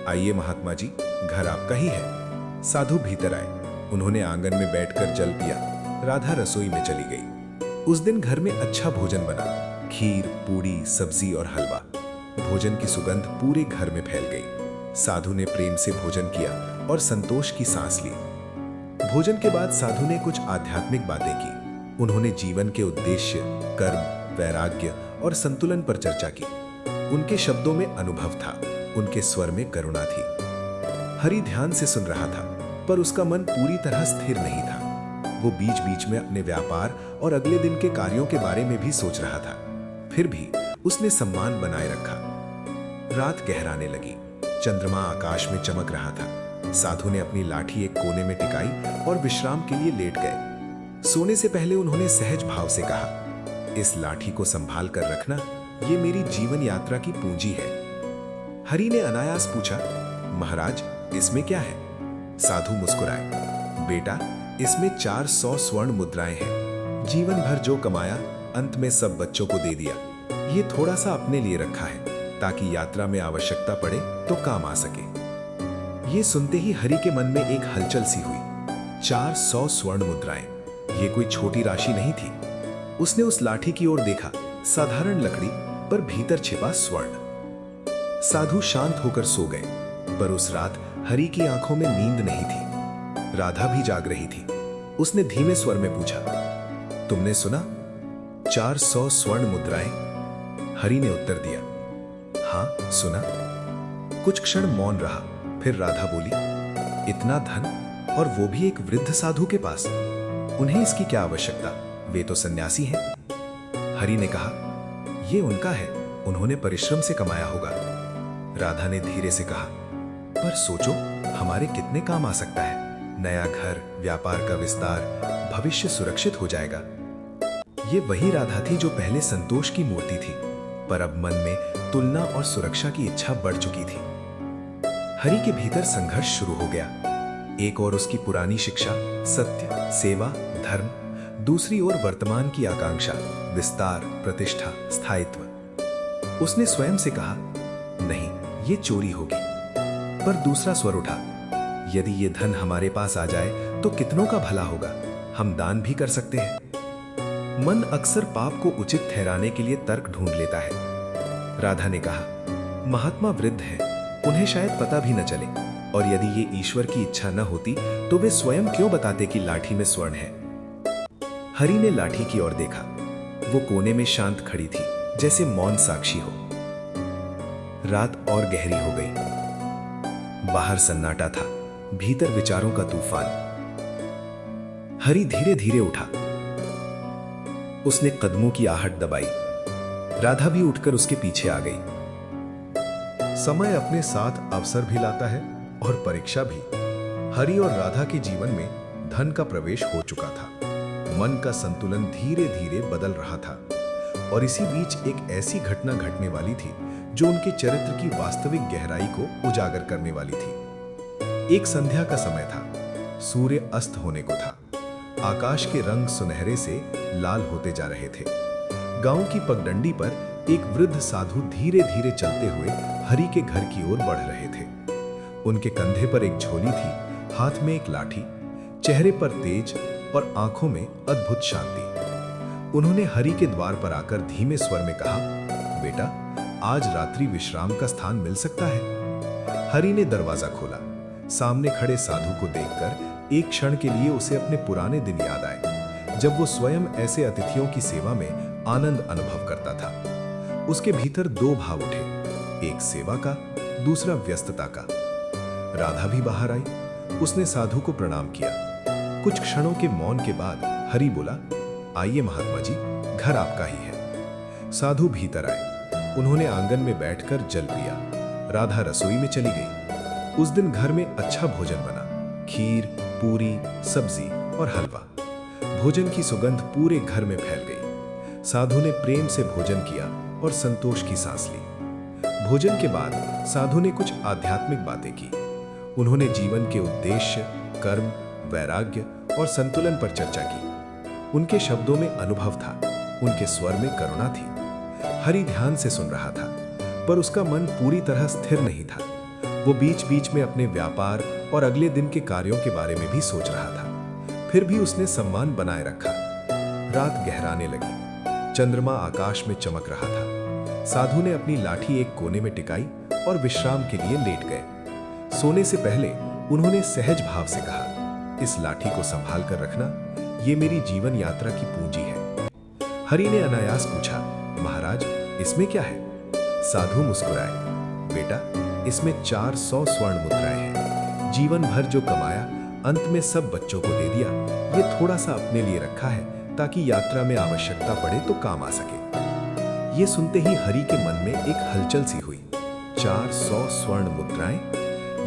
आइए महात्मा जी, घर आपका ही है। साधु भीतर आए। उन्होंने आंगन में बैठकर जल पिया। राधा रसोई में चली गई। उस दिन घर में अच्छा भोजन बना, खीर, पूड़ी, सब्जी और हलवा। भोजन की सुगंध पूरे घर में फैल गई। साधु ने प्रेम से भोजन किया और संतोष की सांस ली। भोजन के बाद साधु ने कुछ आध्यात्मिक बातें की। उन्होंने जीवन के उद्देश्य, कर्म, वैराग्य और संतुलन पर चर्चा की। उनके शब्दों में अनुभव था, उनके स्वर में करुणा थी। हरि ध्यान से सुन रहा था, पर उसका मन पूरी तरह स्थिर नहीं था। वो बीच बीच में अपने व्यापार और अगले दिन के कार्यों के बारे में भी सोच रहा था। फिर भी उसने सम्मान बनाए रखा। रात गहराने लगी। चंद्रमा आकाश में चमक रहा था। साधु ने अपनी लाठी एक कोने में टिकाई और विश्राम के लिए लेट गए। सोने से पहले उन्होंने सहज भाव से कहा, इस लाठी को संभाल कर रखना, ये मेरी जीवन यात्रा की पूंजी है। हरि ने अनायास पूछा, महाराज, इसमें क्या है? साधु मुस्कुराए, बेटा, इसमें 400 स्वर्ण मुद्राएं हैं। जीवन भर जो कमाया, अंत में सब बच्चों को दे दिया। ये थोड़ा सा अपने लिए रखा है, ताकि यात्रा में आवश्यकता पड़े तो काम आ सके। ये सुनते ही हरि के मन में एक हलचल सी हुई। 400 स्वर्ण मुद्राएं, ये कोई छोटी राशि नहीं थी। उसने उस लाठी की ओर देखा, साधारण लकड़ी पर भीतर छिपा स्वर्ण। साधु शांत होकर सो गए, पर उस रात हरि की आंखों में नींद नहीं थी। राधा भी जाग रही थी। उसने धीमे स्वर में पूछा, तुमने सुना? 400 स्वर्ण मुद्राएं? हरि ने उत्तर दिया, हाँ सुना। कुछ क्षण मौन रहा। फिर राधा बोली, इतना धन, और वो भी एक वृद्ध साधु के पास? उन्हें इसकी क्या आवश्यकता? वे तो सन्यासी हैं। हरि ने कहा, ये उनका है, उन्होंने परिश्रम से कमाया होगा। राधा ने धीरे से कहा, पर सोचो, हमारे कितने काम आ सकता है। नया घर, व्यापार का विस्तार, भविष्य सुरक्षित हो जाएगा। ये वही राधा थी जो पहले संतोष की मूर्ति थी, पर अब मन में तुलना और सुरक्षा की इच्छा बढ़ चुकी थी। हरि के भीतर संघर्ष शुरू हो गया। एक ओर उसकी पुरानी शिक्षा, सत्य, सेवा, धर्म, दूसरी ओर वर्तमान की आकांक्षा, विस्तार, प्रतिष्ठा, स्थायित्व। उसने स्वयं से कहा, नहीं, ये चोरी होगी। पर दूसरा स्वर उठा, यदि ये धन हमारे पास आ जाए तो कितनों का भला होगा, हम दान भी कर सकते हैं। मन अक्सर पाप को उचित ठहराने के लिए तर्क ढूंढ लेता है। राधा ने कहा, महात्मा वृद्ध हैं, उन्हें शायद पता भी न चले, और यदि ये ईश्वर की इच्छा न होती तो वे स्वयं क्यों बताते कि लाठी में स्वर्ण है। हरि ने लाठी की ओर देखा। वो कोने में शांत खड़ी थी, जैसे मौन साक्षी हो। रात और गहरी हो गई। बाहर सन्नाटा था, भीतर विचारों का तूफान। हरि धीरे धीरे उठा। उसने कदमों की आहट दबाई। राधा भी उठकर उसके पीछे आ गई। समय अपने साथ अवसर भी लाता है और परीक्षा भी। हरि और राधा के जीवन में धन का प्रवेश हो चुका था। मन का संतुलन धीरे धीरे बदल रहा था, और इसी बीच एक ऐसी घटना घटने वाली थी जो उनके चरित्र की वास्तविक गहराई को उजागर करने वाली थी। एक संध्या का समय था। सूर्य अस्त होने को था। आकाश के रंग सुनहरे से लाल होते जा रहे थे। गांव की पगडंडी पर एक वृद्ध साधु धीरे धीरे चलते हुए हरि के घर की ओर बढ़ रहे थे। उनके कंधे पर एक झोली थी, हाथ में एक लाठी, चेहरे पर तेज और आंखों में अद्भुत शांति। उन्होंने हरि के द्वार पर आकर धीमे स्वर में कहा, बेटा, आज रात्रि विश्राम का स्थान मिल सकता है। हरि ने दरवाजा खोला। सामने खड़े साधु को देखकर एक क्षण के लिए उसे अपने पुराने दिन याद आए, जब वो स्वयं ऐसे अतिथियों की सेवा में आनंद अनुभव करता था। उसके भीतर दो भाव उठे, एक सेवा का, दूसरा व्यस्तता का। राधा भी बाहर आई। उसने साधु को प्रणाम किया। कुछ क्षणों के मौन के बाद हरि बोला, आइए महात्मा जी, घर आपका ही है। साधु भीतर आए। उन्होंने आंगन में बैठकर जल पिया। राधा रसोई में चली गई। उस दिन घर में अच्छा भोजन बना, खीर, पूरी, सब्जी और हलवा। भोजन की सुगंध पूरे घर में फैल गई। साधु ने प्रेम से भोजन किया और संतोष की सांस ली। भोजन के बाद साधु ने कुछ आध्यात्मिक बातें की। उन्होंने जीवन के उद्देश्य, कर्म, वैराग्य और संतुलन पर चर्चा की। उनके शब्दों में अनुभव था, उनके स्वर में करुणा थी। हरि ध्यान से सुन रहा था, पर उसका मन पूरी तरह स्थिर नहीं था। वो बीच बीच में अपने व्यापार और अगले दिन के कार्यों के बारे में भी सोच रहा था। फिर भी उसने सम्मान बनाए रखा। रात गहराने लगी। चंद्रमा आकाश में चमक रहा था। साधु ने अपनी लाठी एक कोने में टिकाई और विश्राम के लिए लेट गए। सोने से पहले उन्होंने सहज भाव से कहा, इस लाठी को संभाल कर रखना, ये मेरी जीवन यात्रा की पूंजी है। हरि ने अनायास पूछा, महाराज, इसमें क्या है? साधु मुस्कुराए, बेटा, इसमें 400 स्वर्ण मुद्राएं हैं। जीवन भर जो कमाया, अंत में सब बच्चों को दे दिया। ये थोड़ा सा अपने लिए रखा है ताकि यात्रा में आवश्यकता पड़े तो काम आ सके। ये सुनते ही हरि के मन में एक हलचल सी हुई। 400 स्वर्ण मुद्राएं,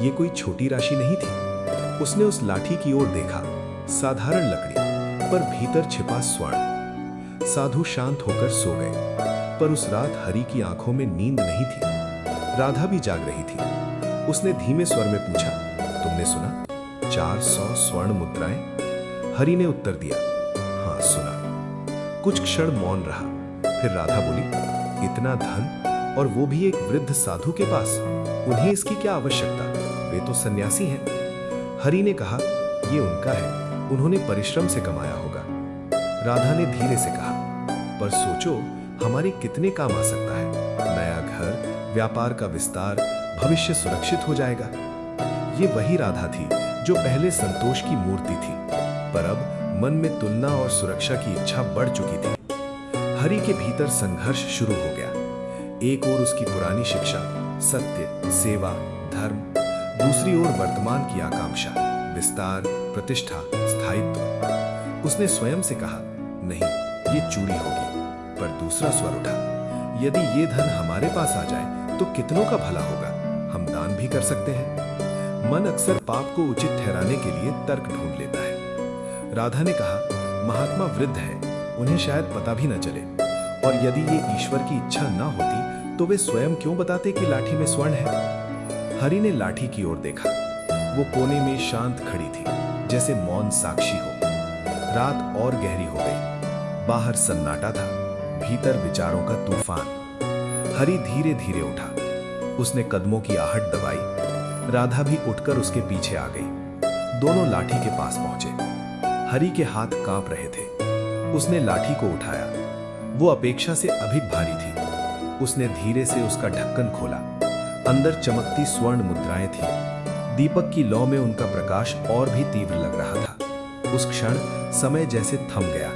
ये कोई छोटी राशि नहीं थी। उसने उस लाठी की ओर देखा, साधारण लकड़ी, पर भीतर छिपा स्वर्ण। साधु शांत होकर सो गए, पर उस रात हरि की आंखों में नींद नहीं थी। राधा भी जाग रही थी। उसने धीमे स्वर में पूछा, तुमने सुना? 400 स्वर्ण मुद्राएं? हरि ने उत्तर दिया, हाँ सुना। कुछ क्षण मौन रहा। फिर राधा बोली, इतना धन, और वो भी एक वृद्ध साधु के पास, उन्हें इसकी क्या आवश्यकता? वे तो सन्यासी हैं। हरि ने कहा, ये उनका है, उन्होंने परिश्रम से कमाया होगा। राधा ने धीरे से कहा, पर सोचो, हमारे कितने काम आ सकता है। नया घर, व्यापार का विस्तार, भविष्य सुरक्षित हो जाएगा। ये वही राधा थी जो पहले संतोष की मूर्ति थी, पर अब मन में तुलना और सुरक्षा की इच्छा बढ़ चुकी थी। हरि के भीतर संघर्ष शुरू हो गया। एक ओर उसकी पुरानी शिक्षा, सत्य, सेवा, धर्म, दूसरी ओर वर्तमान की आकांक्षा, विस्तार, प्रतिष्ठा, स्थायित्व। उसने स्वयं से कहा, नहीं, ये चूड़ी होगी। पर दूसरा स्वर उठा, यदि ये धन हमारे पास आ जाए तो कितनों का भला होगा, हम दान भी कर सकते हैं। मन अक्सर पाप को उचित ठहराने के लिए तर्क ढूंढ लेता है। राधा ने कहा, महात्मा वृद्ध है, उन्हें शायद पता भी न चले, और यदि ये ईश्वर की इच्छा न होती तो वे स्वयं क्यों बताते कि लाठी में स्वर्ण है? हरि ने लाठी की ओर देखा। वो कोने में शांत खड़ी थी, जैसे मौन साक्षी हो। रात और गहरी हो गई। बाहर सन्नाटा था, भीतर विचारों का तूफान। हरि धीरे धीरे उठा। उसने कदमों की आहट दबाई। राधा भी उठकर उसके पीछे आ गई। दोनों लाठी के पास पहुंचे। हरि के हाथ कांप रहे थे। उसने लाठी को उठाया। वो अपेक्षा से अधिक भारी थी। उसने धीरे से उसका ढक्कन खोला। अंदर चमकती स्वर्ण मुद्राएं थी। दीपक की लौ में उनका प्रकाश और भी तीव्र लग रहा था। उस क्षण समय जैसे थम गया।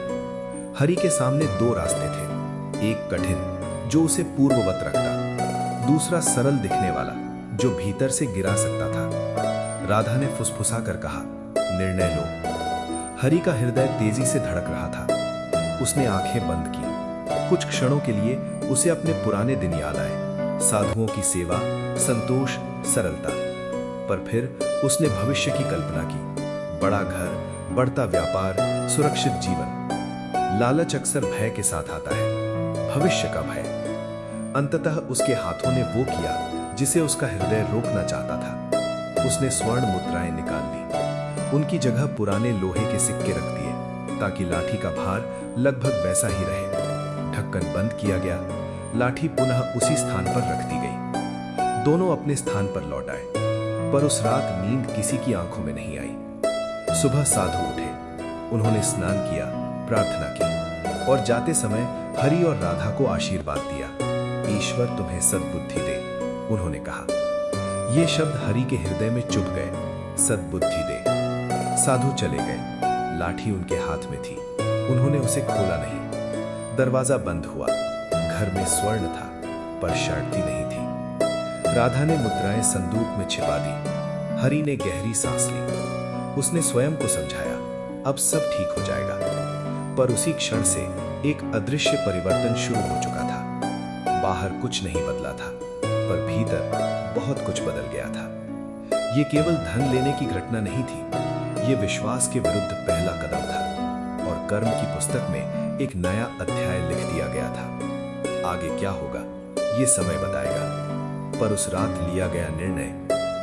हरि के सामने दो रास्ते थे, एक कठिन जो उसे पूर्ववत रखता, दूसरा सरल दिखने वाला जो भीतर से गिरा सकता था। राधा ने फुसफुसा कर कहा, निर्णय लो। हरि का हृदय तेजी से धड़क रहा था। उसने आंखें बंद की। कुछ क्षणों के लिए उसे अपने पुराने दिन याद आए, साधुओं की सेवा, संतोष, सरलता। पर फिर उसने भविष्य की कल्पना की, बड़ा घर, बढ़ता व्यापार, सुरक्षित जीवन। लालच अक्सर भय के साथ आता है, भविष्य का भय। अंततः उसके हाथों ने वो किया जिसे उसका हृदय रोकना चाहता था। उसने स्वर्ण मुद्राएं निकाल ली। उनकी जगह पुराने लोहे के सिक्के रख दिए ताकि लाठी का भार लगभग वैसा ही रहे। ढक्कन बंद किया गया। लाठी पुनः उसी स्थान पर रख दी गई। दोनों अपने स्थान पर लौट आए, पर उस रात नींद किसी की आंखों में नहीं आई। सुबह साधु उठे। उन्होंने स्नान किया, प्रार्थना की और जाते समय हरि और राधा को आशीर्वाद दिया। ईश्वर तुम्हें सद्बुद्धि दे, उन्होंने कहा। ये शब्द हरि के हृदय में चुभ गए, सद्बुद्धि दे। साधु चले गए। लाठी उनके हाथ में थी। उन्होंने उसे खोला नहीं। दरवाजा बंद हुआ। घर में स्वर्ण था, पर शर्ती नहीं थी। राधा ने मुद्राएं संदूक में छिपा दी। हरि ने गहरी सांस ली। उसने स्वयं को समझाया, अब सब ठीक हो जाएगा। पर उसी क्षण से एक अदृश्य परिवर्तन शुरू हो चुका था। बाहर कुछ नहीं बदला था, पर भीतर बहुत कुछ बदल गया था। ये केवल धन लेने की घटना नहीं थी, ये विश्वास के विरुद्ध पहला कदम था और कर्म की पुस्तक में एक नया अध्याय लिख दिया गया था। आगे क्या होगा ये समय बताएगा, पर उस रात लिया गया निर्णय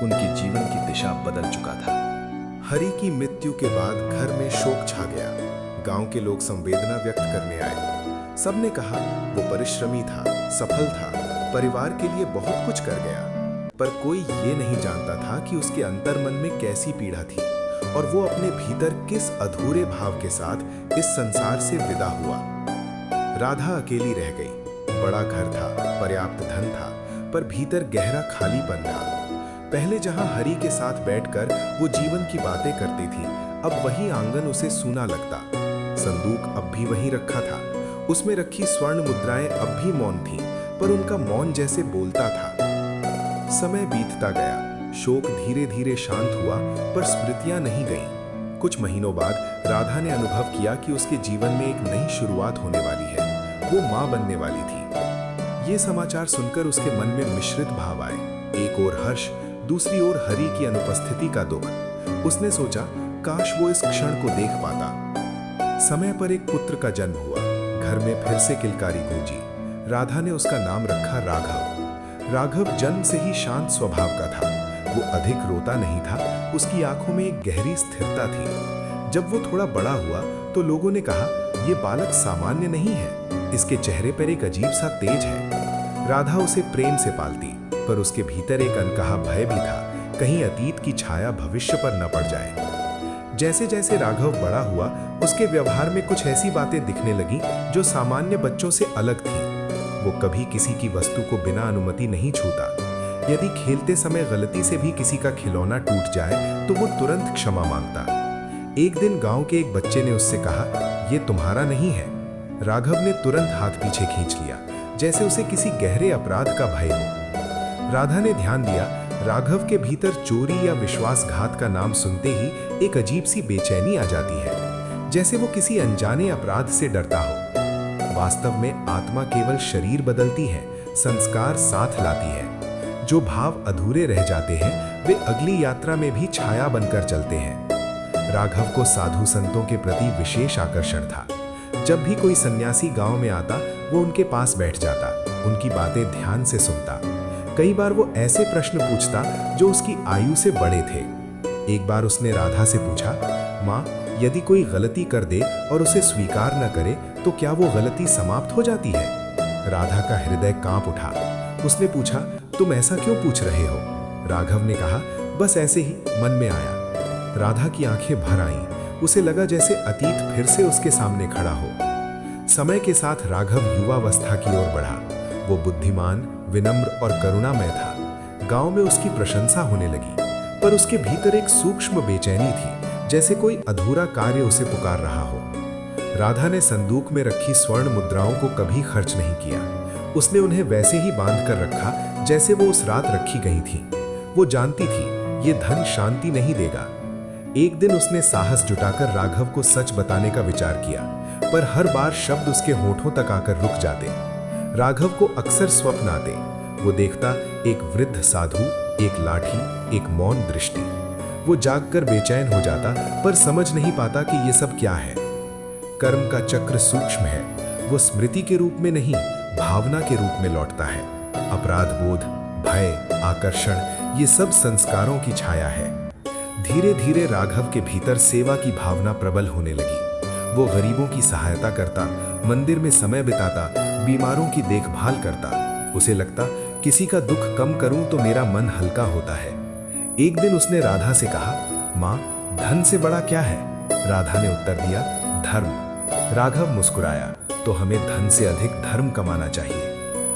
उनके जीवन की दिशा बदल चुका था। हरि की मृत्यु के बाद घर में शोक छा गया। गांव के लोग संवेदना व्यक्त करने आए। सबने कहा वो परिश्रमी था, सफल था, परिवार के लिए बहुत कुछ कर गया। पर कोई ये नहीं जानता था कि उसके अंतर्मन में कैसी पीड़ा थी और वो अपने भीतर किस अधूरे भाव के साथ इस संसार से विदा हुआ। राधा अकेली रह गई। बड़ा घर था, पर्याप्त धन था, पर भीतर गहरा खालीपन था। पहले जहां हरि के साथ बैठकर वो जीवन की बातें करती थी, अब वही आंगन उसे सूना लगता। संदूक अब भी वहीं रखा था, उसमें रखी स्वर्ण मुद्राएं अब भी मौन थीं, पर उनका मौन जैसे बोलता था। समय बीतता गया, शोक धीरे धीरे शांत हुआ, पर स्मृतियां नहीं गईं। कुछ महीनों बाद राधा ने अनुभव किया कि उसके जीवन में एक नई शुरुआत होने वाली है। वो मां बनने वाली थी। ये समाचार सुनकर उसके मन में मिश्रित भाव आए। एक ओर हर्ष, दूसरी ओर हरि की अनुपस्थिति का दुख। उसने सोचा, काश वो इस क्षण को देख पाता। समय पर एक पुत्र का जन्म हुआ। घर में फिर से किलकारी गूंजी। राधा ने उसका नाम रखा राघव। राघव जन्म से ही शांत स्वभाव का था। वो अधिक रोता नहीं था, उसकी आंखों में एक गहरी स्थिरता थी। जब वो थोड़ा बड़ा हुआ तो लोगों ने कहा, ये बालक सामान्य नहीं है, इसके चेहरे पर एक अजीब सा तेज है। राधा उसे प्रेम से पालती, पर उसके भीतर एक अनकहा भय भी था, कहीं अतीत की छाया भविष्य पर न पड़ जाए। जैसे जैसे राघव बड़ा हुआ, उसके व्यवहार में कुछ ऐसी बातें दिखने लगी जो सामान्य बच्चों से अलग थीं। वो कभी किसी की वस्तु को बिना अनुमति नहीं छूता। यदि खेलते समय गलती से भी किसी का खिलौना टूट जाए तो वो तुरंत क्षमा मांगता। एक दिन गांव के एक बच्चे ने उससे कहा, ये तुम्हारा नहीं है। राघव ने तुरंत हाथ पीछे खींच लिया, जैसे उसे किसी गहरे अपराध का भय हो। राधा ने ध्यान दिया, राघव के भीतर चोरी या विश्वासघात का नाम सुनते ही एक अजीब सी बेचैनी आ जाती है, जैसे वो किसी अनजाने अपराध से डरता हो। वास्तव में आत्मा केवल शरीर बदलती है, संस्कार साथ लाती है। जो भाव अधूरे रह जाते हैं वे अगली यात्रा में भी छाया बनकर चलते हैं। राघव को साधु संतों के प्रति विशेष आकर्षण था। जब भी कोई सन्यासी गांव में आता, वो उनके पास बैठ जाता, उनकी बातें ध्यान से सुनता। कई बार वो ऐसे प्रश्न पूछता जो उसकी आयु से बड़े थे। एक बार उसने राधा से पूछा, माँ, यदि कोई गलती कर दे और उसे स्वीकार न करे तो क्या वो गलती समाप्त हो जाती है? राधा का हृदय कांप उठा। उसने पूछा, तुम ऐसा क्यों पूछ रहे हो? राघव ने कहा, बस ऐसे ही मन में आया। राधा की आंखें भर आईं। उसे लगा जैसे अतीत फिर से उसके सामने खड़ा हो। समय के साथ राघव युवावस्था की ओर बढ़ा। वो बुद्धिमान, विनम्र और करुणामय था। गांव में उसकी प्रशंसा होने लगी, पर उसके भीतर एक सूक्ष्म बेचैनी थी, जैसे कोई अधूरा कार्य उसे पुकार रहा हो। राधा ने संदूक में रखी स्वर्ण मुद्राओं को कभी खर्च नहीं किया। उसने उन्हें वैसे ही बांध कर रखा जैसे वो उस रात रखी गई थी। वो जानती थी ये धन शांति नहीं देगा। एक दिन उसने साहस जुटाकर राघव को सच बताने का विचार किया, पर हर बार शब्द उसके होठों तक आकर रुक जाते। राघव को अक्सर स्वप्न आते। वो देखता एक वृद्ध साधु, एक लाठी, एक मौन दृष्टि। वो जागकर बेचैन हो जाता, पर समझ नहीं पाता कि ये सब क्या है। कर्म का चक्र सूक्ष्म है। वो स्मृति के रूप में नहीं, भावना के रूप में लौटता है। अपराध बोध, भय, आकर्षण, ये सब संस्कारों की छाया है। धीरे धीरे राघव के भीतर सेवा की भावना प्रबल होने लगी। वो गरीबों की सहायता करता, मंदिर में समय बिताता, बीमारों की देखभाल करता। उसे लगता किसी का दुख कम करूं तो मेरा मन हल्का होता है। एक दिन उसने राधा से कहा, माँ, धन से बड़ा क्या है? राधा ने उत्तर दिया, धर्म। राघव मुस्कुराया, तो हमें धन से अधिक धर्म कमाना चाहिए।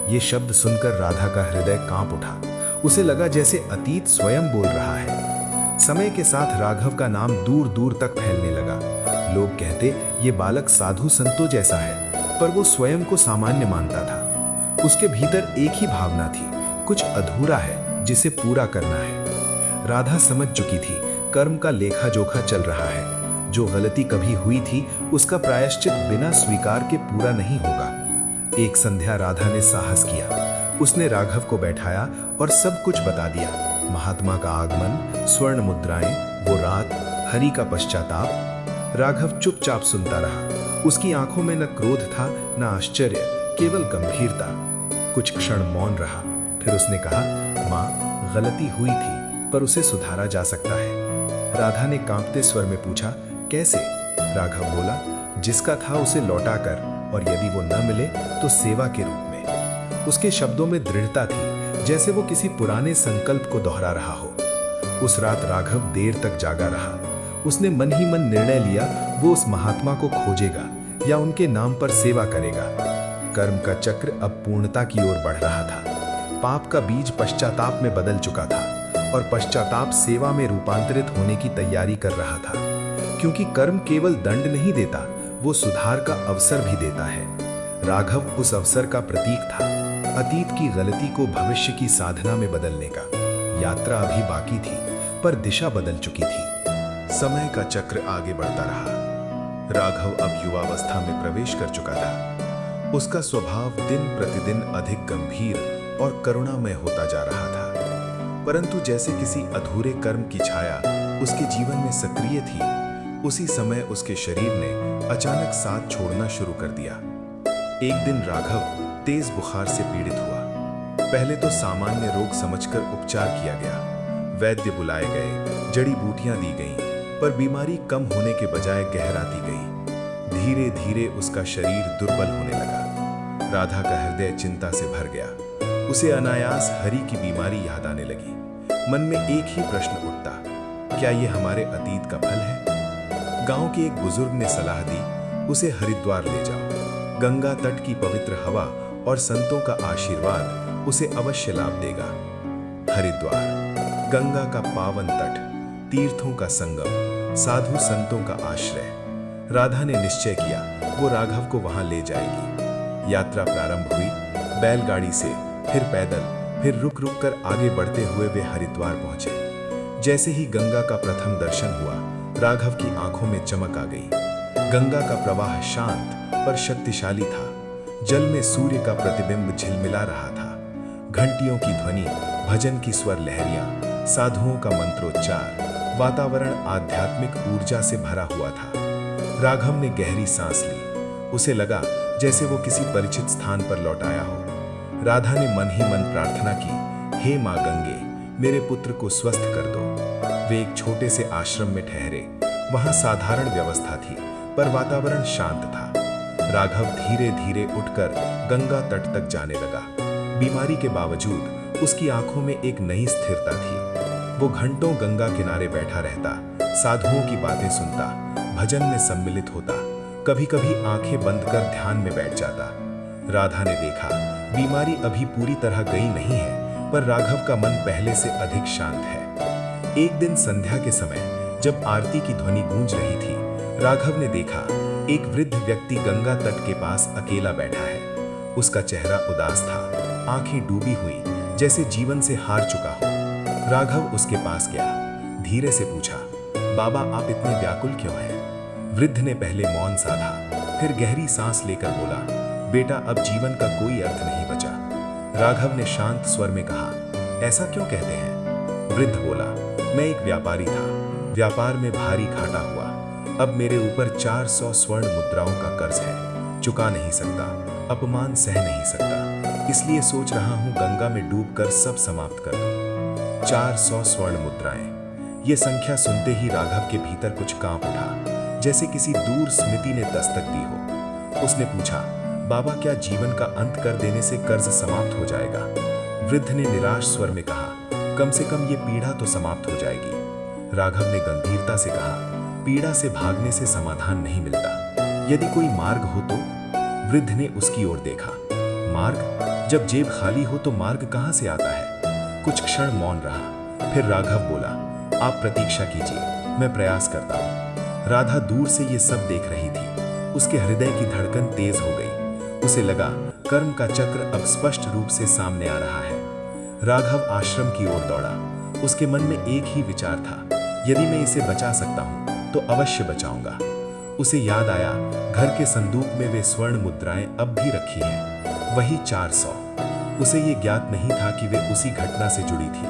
ये शब्द सुनकर राधा का हृदय कांप उठा। उसे लगा जैसे अतीत स्वयं बोल रहा है। समय के साथ राघव का नाम दूर दूर तक फैलने लगा। लोग कहते ये बालक साधु संतों जैसा है, पर वो स्वयं को सामान्य मानता था। उसके भीतर एक ही भावना थी, कुछ अधूरा है जिसे पूरा करना है। राधा समझ चुकी थी कर्म का लेखा जोखा चल रहा है। जो गलती कभी हुई थी उसका प्रायश्चित बिना स्वीकार के पूरा नहीं होगा। एक संध्या राधा ने साहस किया। उसने राघव को बैठाया और सब कुछ बता दिया। महात्मा का आगमन, स्वर्ण मुद्राएं, वो रात, हरि का पश्चाताप। राघव चुपचाप सुनता रहा। उसकी आंखों में न क्रोध था न आश्चर्य, केवल गंभीरता। कुछ क्षण मौन रहा, फिर उसने कहा, माँ, गलती हुई थी पर उसे सुधारा जा सकता है। राधा ने कांपते स्वर में पूछा, कैसे? राघव बोला, जिसका था उसे लौटा कर, और यदि वो न मिले तो सेवा के रूप में। उसके शब्दों में दृढ़ता थी, जैसे वो किसी पुराने संकल्प को दोहरा रहा हो। उस रात राघव देर तक जागा रहा। उसने मन ही मन निर्णय लिया, वो उस महात्मा को खोजेगा या उनके नाम पर सेवा करेगा। कर्म का चक्र अब पूर्णता की ओर बढ़ रहा था। पाप का बीज पश्चाताप में बदल चुका था और पश्चाताप सेवा में रूपांतरित होने की तैयारी कर रहा था। क्योंकि कर्म केवल दंड नहीं देता, वो सुधार का अवसर भी देता है। राघव उस अवसर का प्रतीक था, अतीत की गलती को भविष्य की साधना में बदलने का। यात्रा अभी बाकी थी, पर दिशा बदल चुकी थी। समय का चक्र आगे बढ़ता रहा। राघव अब युवावस्था में प्रवेश कर चुका था। उसका स्वभाव दिन प्रतिदिन अधिक गंभीर और करुणामय होता जा रहा था। परंतु जैसे किसी अधूरे कर्म की छाया उसके जीवन में सक्रिय थी, उसी समय उसके शरीर ने अचानक साथ छोड़ना शुरू कर दिया। एक दिन राघव तेज बुखार से पीड़ित हुआ। पहले तो सामान्य रोग समझकर उपचार किया गया। वैद्य बुलाए गए, जड़ी बूटियां दी गईं, पर बीमारी कम होने के बजाय गहराती गई। धीरे धीरे उसका शरीर दुर्बल होने लगा। राधा का हृदय चिंता से भर गया। उसे अनायास हरि की बीमारी याद आने लगी। मन में एक ही प्रश्न उठता, क्या ये हमारे अतीत का फल है? गांव के एक बुजुर्ग ने सलाह दी, उसे हरिद्वार ले जाओ। गंगा तट की पवित्र हवा और संतों का आशीर्वाद उसे अवश्य लाभ देगा। हरिद्वार, गंगा का पावन तट, तीर्थों का संगम, साधु संतों का आश्रय। राधा ने निश्चय किया, वो राघव को वहां ले जाएगी। यात्रा प्रारंभ हुई। बैलगाड़ी से, फिर पैदल, फिर रुक रुक कर आगे बढ़ते हुए वे हरिद्वार पहुंचे। जैसे ही गंगा का प्रथम दर्शन हुआ, राघव की आंखों में चमक आ गई। गंगा का प्रवाह शांत पर शक्तिशाली था। जल में सूर्य का प्रतिबिंब झिलमिला रहा था। घंटियों की ध्वनि, भजन की स्वर लहरियां, साधुओं का मंत्रोच्चार, वातावरण आध्यात्मिक ऊर्जा से भरा हुआ था। राघव ने गहरी सांस ली। उसे लगा जैसे वो किसी परिचित स्थान पर लौट आया हो। राधा ने मन ही मन प्रार्थना की, हे मां गंगे, मेरे पुत्र को स्वस्थ कर दो। वे एक छोटे से आश्रम में ठहरे। वहां साधारण व्यवस्था थी, पर वातावरण शांत था। राघव धीरे धीरे उठकर गंगा तट तक जाने लगा। बीमारी के बावजूद उसकी आंखों में एक नई स्थिरता थी। वो घंटों गंगा किनारे बैठा रहता, साधुओं की बातें सुनता, भजन में सम्मिलित होता, कभी कभी आंखें बंद कर ध्यान में बैठ जाता। राधा ने देखा, बीमारी अभी पूरी तरह गई नहीं है, पर राघव का मन पहले से अधिक शांत है। एक दिन संध्या के समय जब आरती की ध्वनि गूंज रही थी, राघव ने देखा एक वृद्ध व्यक्ति गंगा तट के पास अकेला बैठा है। उसका चेहरा उदास था, आंखें डूबी हुई, जैसे जीवन से हार चुका हो। राघव उसके पास गया, धीरे से पूछा, बाबा, आप इतने व्याकुल क्यों हैं? वृद्ध ने पहले मौन साधा, फिर गहरी सांस लेकर बोला, बेटा, अब जीवन का कोई अर्थ नहीं बचा। राघव ने शांत स्वर में कहा, ऐसा क्यों कहते हैं? वृद्ध बोला, मैं एक व्यापारी था, व्यापार में भारी घाटा हुआ। अब मेरे ऊपर 400 स्वर्ण मुद्राओं का कर्ज है, चुका नहीं सकता, अपमान सह नहीं सकता। इसलिए सोच रहा हूं गंगा में डूबकर सब समाप्त कर दूं। 400 स्वर्ण मुद्राएं। ये संख्या सुनते ही राघव के भीतर कुछ कांप उठा, जैसे किसी दूर स्मृति ने दस्तक दी हो। उसने पूछा, बाबा, क्या जीवन का अंत कर देने से कर्ज समाप्त हो जाएगा? वृद्ध ने निराश स्वर में कहा, कम से कम ये पीड़ा तो समाप्त हो जाएगी। राघव ने गंभीरता से कहा, पीड़ा से भागने से समाधान नहीं मिलता। यदि कोई मार्ग हो तो? वृद्ध ने उसकी ओर देखा। मार्ग? जब जेब खाली हो तो मार्ग कहां से आता है? कुछ क्षण मौन रहा, फिर राघव बोला, आप प्रतीक्षा कीजिए, मैं प्रयास करता हूं। राधा दूर से ये सब देख रही थी। उसके हृदय की धड़कन तेज हो गई। उसे लगा कर्म का चक्र अब स्पष्ट रूप से सामने आ रहा है। राघव आश्रम की ओर दौड़ा। उसके मन में एक ही विचार था, यदि मैं इसे बचा सकता हूं तो अवश्य बचाऊंगा। उसे याद आया घर के संदूक में वे स्वर्ण मुद्राएं अब भी रखी हैं, वही 400। उसे ये ज्ञात नहीं था कि वे उसी घटना से जुड़ी थी,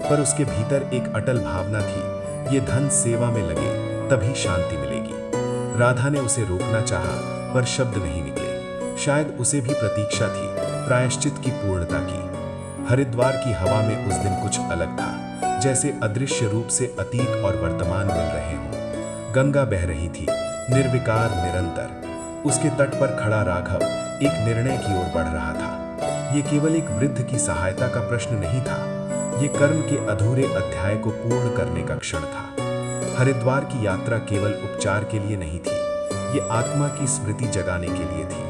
पर उसके भीतर एक अटल भावना थी, ये धन सेवा में लगे तभी शांति मिलेगी। राधा ने उसे रोकना चाहा, पर शब्द नहीं निकले। शायद उसे भी प्रतीक्षा थी प्रायश्चित की पूर्णता की। हरिद्वार की हवा में उस दिन कुछ अलग था, जैसे अदृश्य रूप से अतीत और वर्तमान मिल रहे हों। गंगा बह रही थी, निर्विकार, निरंतर। उसके तट पर खड़ा राघव एक निर्णय की ओर बढ़ रहा था। ये केवल एक वृद्ध की सहायता का प्रश्न नहीं था, ये कर्म के अधूरे अध्याय को पूर्ण करने का क्षण था। हरिद्वार की यात्रा केवल उपचार के लिए नहीं थी, ये आत्मा की स्मृति जगाने के लिए थी।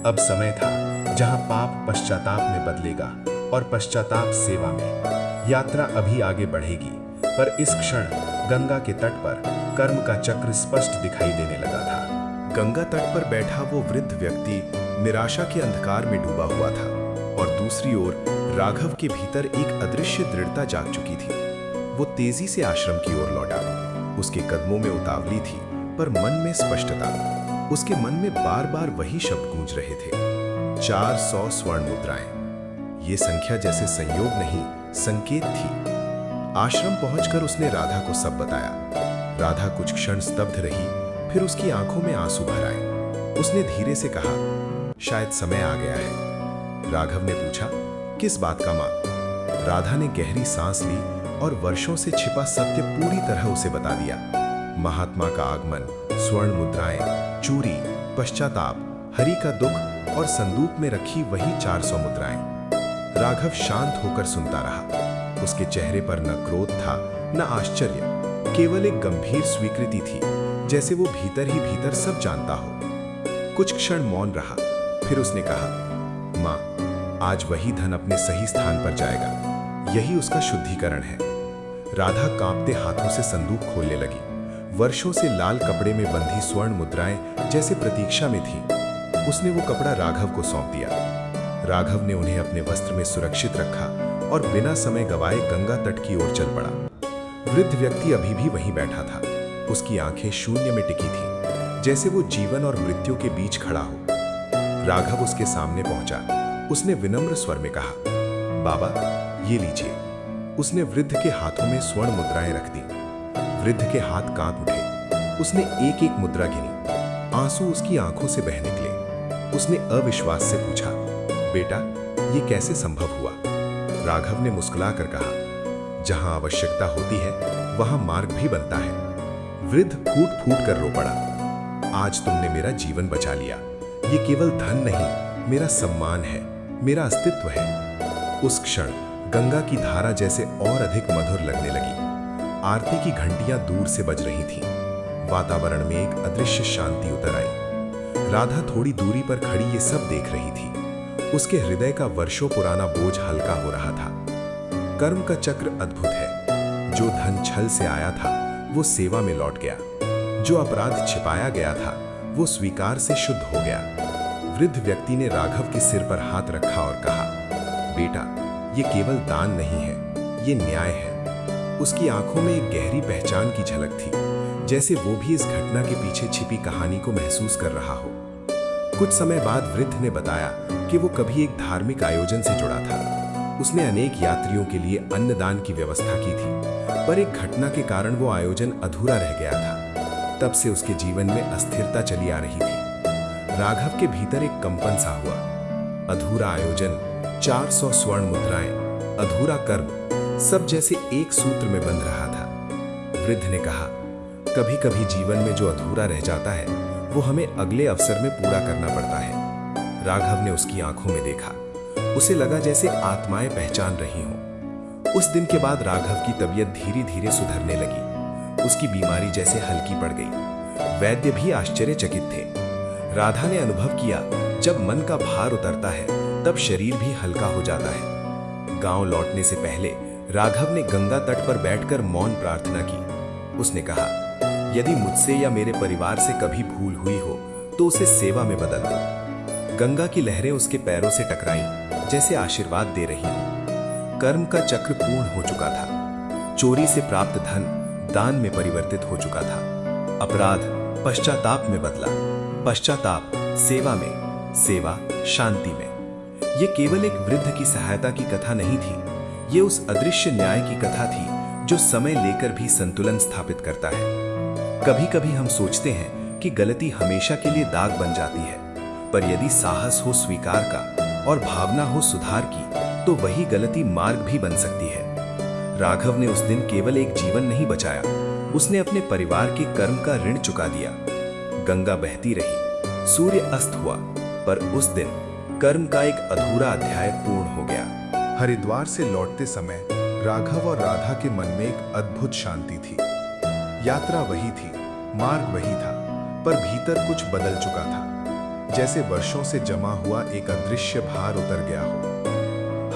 अब समय था जहां पाप पश्चाताप में बदलेगा और पश्चाताप सेवा में। यात्रा अभी आगे बढ़ेगी, पर इस क्षण गंगा के तट पर कर्म का चक्र स्पष्ट दिखाई देने लगा था। गंगा तट पर बैठा वो वृद्ध व्यक्ति निराशा के अंधकार में डूबा हुआ था, और दूसरी ओर राघव के भीतर एक अदृश्य दृढ़ता जाग चुकी थी। वो तेजी से आश्रम की ओर लौटा। उसके कदमों में उतावली थी, पर मन में स्पष्टता। उसके मन में बार बार वही शब्द गूंज रहे थे, 400 स्वर्ण मुद्राएं। ये संख्या जैसे संयोग नहीं, संकेत थी। आश्रम पहुंचकर उसने राधा को सब बताया। राधा कुछ क्षण स्तब्ध रही, फिर उसकी आंखों में आंसू भर आए। उसने धीरे से कहा, शायद समय आ गया है। राघव ने पूछा, किस बात का मां? राधा ने गहरी सांस ली और वर्षों से छिपा सत्य पूरी तरह उसे बता दिया। महात्मा का आगमन, स्वर्ण मुद्राएं, चूरी, पश्चाताप, हरि का दुख और संदूक में रखी वही 400 मुद्राएं। राघव शांत होकर सुनता रहा। उसके चेहरे पर न क्रोध था, न आश्चर्य, केवल एक गंभीर स्वीकृति थी, जैसे वो भीतर ही भीतर सब जानता हो। कुछ क्षण मौन रहा, फिर उसने कहा, मां, आज वही धन अपने सही स्थान पर जाएगा। यही उसका शुद्धिकरण है। राधा कांपते हाथों से संदूक खोलने लगी। वर्षों से लाल कपड़े में बंधी स्वर्ण मुद्राएं जैसे प्रतीक्षा में थी। उसने वो कपड़ा राघव को सौंप दिया। राघव ने उन्हें अपने वस्त्र में सुरक्षित रखा और बिना समय गवाए गंगा तट की ओर चल पड़ा। वृद्ध व्यक्ति अभी भी वहीं बैठा था। उसकी आंखें शून्य में टिकी थीं, जैसे वो जीवन और मृत्यु के बीच खड़ा हो। राघव उसके सामने पहुंचा। उसने विनम्र स्वर में कहा, बाबा, ये लीजिए। उसने वृद्ध के हाथों में स्वर्ण मुद्राएं रख दी। वृद्ध के हाथ कांप उठे। उसने एक एक मुद्रा गिनी। आंसू उसकी आंखों से बह निकले। उसने अविश्वास से पूछा, बेटा, ये कैसे संभव हुआ? राघव ने मुस्कुराकर कहा, जहां आवश्यकता होती है वहां मार्ग भी बनता है। वृद्ध फूट फूट कर रो पड़ा। आज तुमने मेरा जीवन बचा लिया। ये केवल धन नहीं, मेरा सम्मान है, मेरा अस्तित्व है। उस क्षण गंगा की धारा जैसे और अधिक मधुर लगने लगी। आरती की घंटियां दूर से बज रही थीं। वातावरण में एक अदृश्य शांति उतर आई। राधा थोड़ी दूरी पर खड़ी ये सब देख रही थी। उसके हृदय का वर्षों पुराना बोझ हल्का हो रहा था। कर्म का चक्र अद्भुत है। जो धन छल से आया था वो सेवा में लौट गया। जो अपराध छिपाया गया था वो स्वीकार से शुद्ध हो गया। वृद्ध व्यक्ति ने राघव के सिर पर हाथ रखा और कहा, बेटा, ये केवल दान नहीं है, ये न्याय है। उसकी आंखों में एक गहरी पहचान की झलक थी, जैसे वो भी इस घटना के पीछे छिपी कहानी को महसूस कर रहा हो। कुछ समय बाद वृद्ध ने बताया कि वो कभी एक धार्मिक आयोजन से जुड़ा था। उसने अनेक यात्रियों के लिए अन्नदान की व्यवस्था की थी, पर एक घटना के कारण वो आयोजन अधूरा रह गया था। तब से उसके जीवन में अस्थिरता चली आ रही थी। राघव के भीतर एक कंपन सा हुआ। अधूरा आयोजन, 400 स्वर्ण मुद्राएं, अधूरा कर्म, सब जैसे एक सूत्र में बंध रहा था। वृद्ध ने कहा, कभी कभी जीवन में जो अधूरा रह जाता है वो हमें अगले अवसर में पूरा करना पड़ता है। राघव ने उसकी आंखों में देखा। उसे लगा जैसे आत्माएं पहचान रही हों। उस दिन के बाद राघव की तबीयत धीरे धीरे सुधरने लगी। उसकी बीमारी जैसे हल्की पड़ गई। वैद्य भी आश्चर्यचकित थे। राधा ने अनुभव किया, जब मन का भार उतरता है तब शरीर भी हल्का हो जाता है। गांव लौटने से पहले राघव ने गंगा तट पर बैठकर मौन प्रार्थना की। उसने कहा, यदि मुझसे या मेरे परिवार से कभी भूल हुई हो तो उसे सेवा में बदल दो। गंगा की लहरें उसके पैरों से टकराईं, जैसे आशीर्वाद दे रही हों। कर्म का चक्र पूर्ण हो चुका था। चोरी से प्राप्त धन दान में परिवर्तित हो चुका था। अपराध पश्चाताप में बदला, पश्चाताप सेवा में, सेवा शांति में। ये केवल एक वृद्ध की सहायता की कथा नहीं थी, ये उस अदृश्य न्याय की कथा थी जो समय लेकर भी संतुलन स्थापित करता है। कभी कभी हम सोचते हैं कि गलती हमेशा के लिए दाग बन जाती है, पर यदि साहस हो स्वीकार का और भावना हो सुधार की, तो वही गलती मार्ग भी बन सकती है। राघव ने उस दिन केवल एक जीवन नहीं बचाया, उसने अपने परिवार के कर्म का ऋण चुका दिया। गंगा बहती रही, सूर्य अस्त हुआ, पर उस दिन कर्म का एक अधूरा अध्याय पूर्ण हो गया। हरिद्वार से लौटते समय राघव और राधा के मन में एक अद्भुत शांति थी। यात्रा वही थी, मार्ग वही था, पर भीतर कुछ बदल चुका था, जैसे वर्षों से जमा हुआ एक अदृश्य भार उतर गया हो।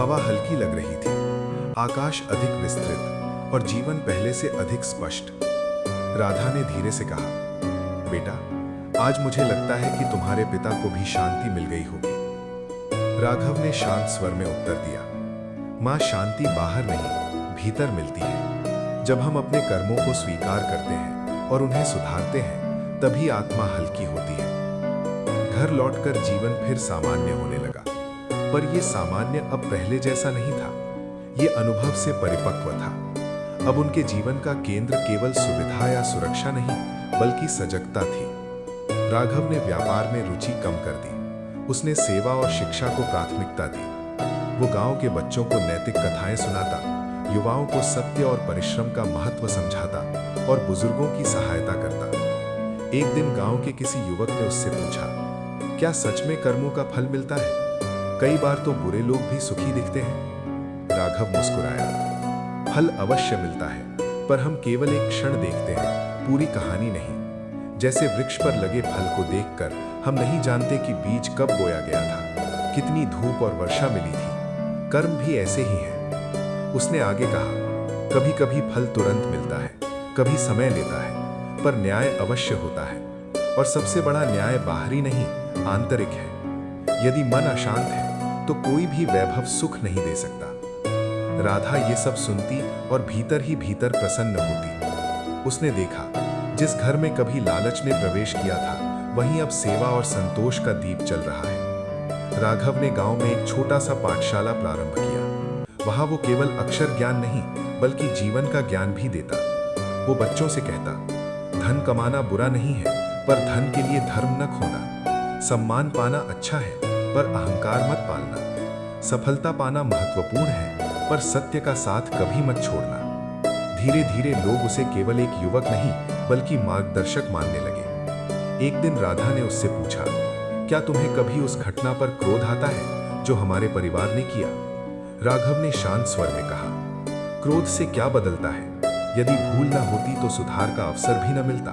हवा हल्की लग रही थी, आकाश अधिक विस्तृत और जीवन पहले से अधिक स्पष्ट। राधा ने धीरे से कहा, बेटा, आज मुझे लगता है कि तुम्हारे पिता को भी शांति मिल गई होगी। राघव ने शांत स्वर में उत्तर दिया, मां, शांति बाहर नहीं, भीतर मिलती है। जब हम अपने कर्मों को स्वीकार करते हैं और उन्हें सुधारते हैं, तभी आत्मा हल्की होती है। घर लौटकर जीवन फिर सामान्य होने लगा, पर यह सामान्य अब पहले जैसा नहीं था। ये अनुभव से परिपक्व था। अब उनके जीवन का केंद्र केवल सुविधा या सुरक्षा नहीं, बल्कि सजगता थी। राघव ने व्यापार में रुचि कम कर दी, उसने सेवा और शिक्षा को प्राथमिकता दी। वो गांव के बच्चों को नैतिक कथाएं सुनाता, युवाओं को सत्य और परिश्रम का महत्व समझाता और बुजुर्गों की सहायता करता। एक दिन गांव के किसी युवक ने उससे पूछा, क्या सच में कर्मों का फल मिलता है? कई बार तो बुरे लोग भी सुखी दिखते हैं। राघव मुस्कुराया, फल अवश्य मिलता है, पर हम केवल एक क्षण देखते हैं, पूरी कहानी नहीं। जैसे वृक्ष पर लगे फल को देखकर हम नहीं जानते कि बीज कब बोया गया था, कितनी धूप और वर्षा मिली थी। कर्म भी ऐसे ही है। उसने आगे कहा, कभी कभी फल तुरंत मिलता है, कभी समय लेता है, पर न्याय अवश्य होता है। और सबसे बड़ा न्याय बाहरी नहीं, आंतरिक है। यदि मन अशांत है तो कोई भी वैभव सुख नहीं दे सकता। राधा ये सब सुनती और भीतर ही भीतर प्रसन्न होती। उसने देखा, जिस घर में कभी लालच ने प्रवेश किया था, वहीं अब सेवा और संतोष का दीप जल रहा है। राघव ने गांव में एक छोटा सा पाठशाला प्रारंभ किया। वहां वो केवल अक्षर ज्ञान नहीं, बल्कि जीवन का ज्ञान भी देता। वो बच्चों से कहता, धन कमाना बुरा नहीं है, पर धन के लिए धर्म न खोना। सम्मान पाना अच्छा है, पर अहंकार मत पालना। सफलता पाना महत्वपूर्ण है, पर सत्य का साथ कभी मत छोड़ना। धीरे धीरे लोग उसे केवल एक युवक नहीं, बल्कि मार्गदर्शक मानने लगे। एक दिन राधा ने उससे पूछा, क्या तुम्हें कभी उस घटना पर क्रोध आता है जो हमारे परिवार ने किया? राघव ने शांत स्वर में कहा, क्रोध से क्या बदलता है? यदि भूल न होती तो सुधार का अवसर भी न मिलता।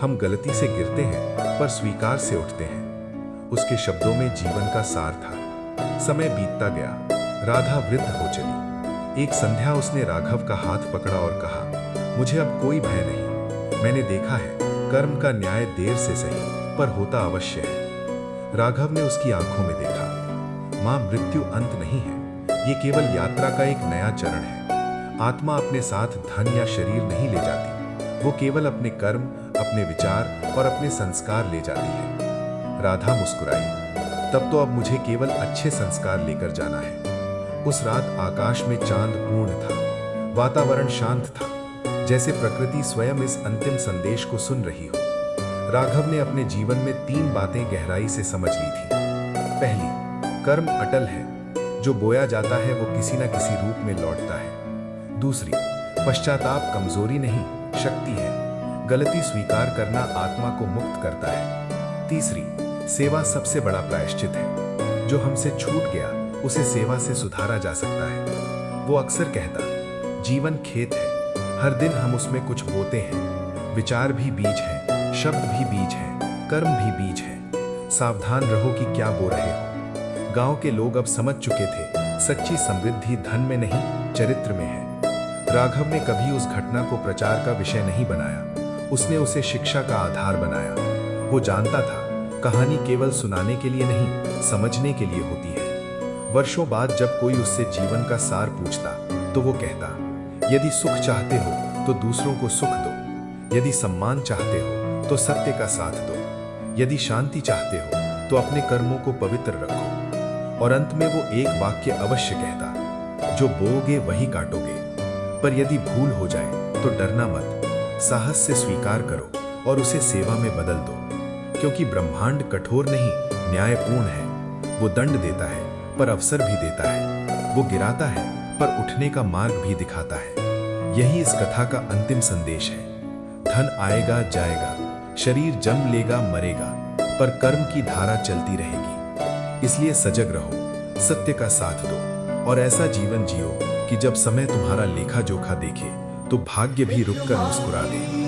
हम गलती से गिरते हैं, पर स्वीकार से उठते हैं। उसके शब्दों में जीवन का सार था। समय बीतता गया, राधा वृद्ध हो चली। एक संध्या उसने राघव का हाथ पकड़ा और कहा, मुझे अब कोई भय नहीं। मैंने देखा है, कर्म का न्याय देर से सही, पर होता अवश्य है। राघव ने उसकी आंखों में देखा, मां, मृत्यु अंत नहीं है, ये केवल यात्रा का एक नया चरण है। आत्मा अपने साथ धन या शरीर नहीं ले जाती, वो केवल अपने कर्म, अपने विचार और अपने संस्कार ले जाती है। राधा मुस्कुराई, तब तो अब मुझे केवल अच्छे संस्कार लेकर जाना है। उस रात आकाश में चांद पूर्ण था, वातावरण शांत था, जैसे प्रकृति स्वयं इस अंतिम संदेश को सुन रही हो। राघव ने अपने जीवन में 3 बातें गहराई से समझ ली थी। पहली, कर्म अटल है, जो बोया जाता है वो किसी न किसी रूप में लौटता है। दूसरी, पश्चाताप कमजोरी नहीं, शक्ति है, गलती स्वीकार करना आत्मा को मुक्त करता है। तीसरी, सेवा सबसे बड़ा प्रायश्चित है, जो हमसे छूट गया उसे सेवा से सुधारा जा सकता है। वो अक्सर कहता, जीवन खेत है, हर दिन हम उसमें कुछ बोते हैं। विचार भी बीज है, शब्द भी बीज है, कर्म भी बीज है। सावधान रहो कि क्या बो रहे हो। गांव के लोग अब समझ चुके थे, सच्ची समृद्धि धन में नहीं, चरित्र में है। राघव ने कभी उस घटना को प्रचार का विषय नहीं बनाया, उसने उसे शिक्षा का आधार बनाया। वो जानता था, कहानी केवल सुनाने के लिए नहीं, समझने के लिए होती है। वर्षों बाद जब कोई उससे जीवन का सार पूछता, तो वो कहता, यदि सुख चाहते हो तो दूसरों को सुख दो, यदि सम्मान चाहते हो तो सत्य का साथ दो। यदि शांति चाहते हो तो अपने कर्मों को पवित्र रखो। और अंत में वो एक वाक्य अवश्य कहता, जो बोओगे वही काटोगे। पर यदि भूल हो जाए तो डरना मत, साहस से स्वीकार करो और उसे सेवा में बदल दो। क्योंकि ब्रह्मांड कठोर नहीं, न्यायपूर्ण है। वो दंड देता है पर अवसर भी देता है। वो गिराता है पर उठने का मार्ग भी दिखाता है। यही इस कथा का अंतिम संदेश है। धन आएगा जाएगा, शरीर जम लेगा मरेगा, पर कर्म की धारा चलती रहेगी। इसलिए सजग रहो, सत्य का साथ दो और ऐसा जीवन जियो कि जब समय तुम्हारा लेखा जोखा देखे तो भाग्य भी रुककर मुस्कुरा दे।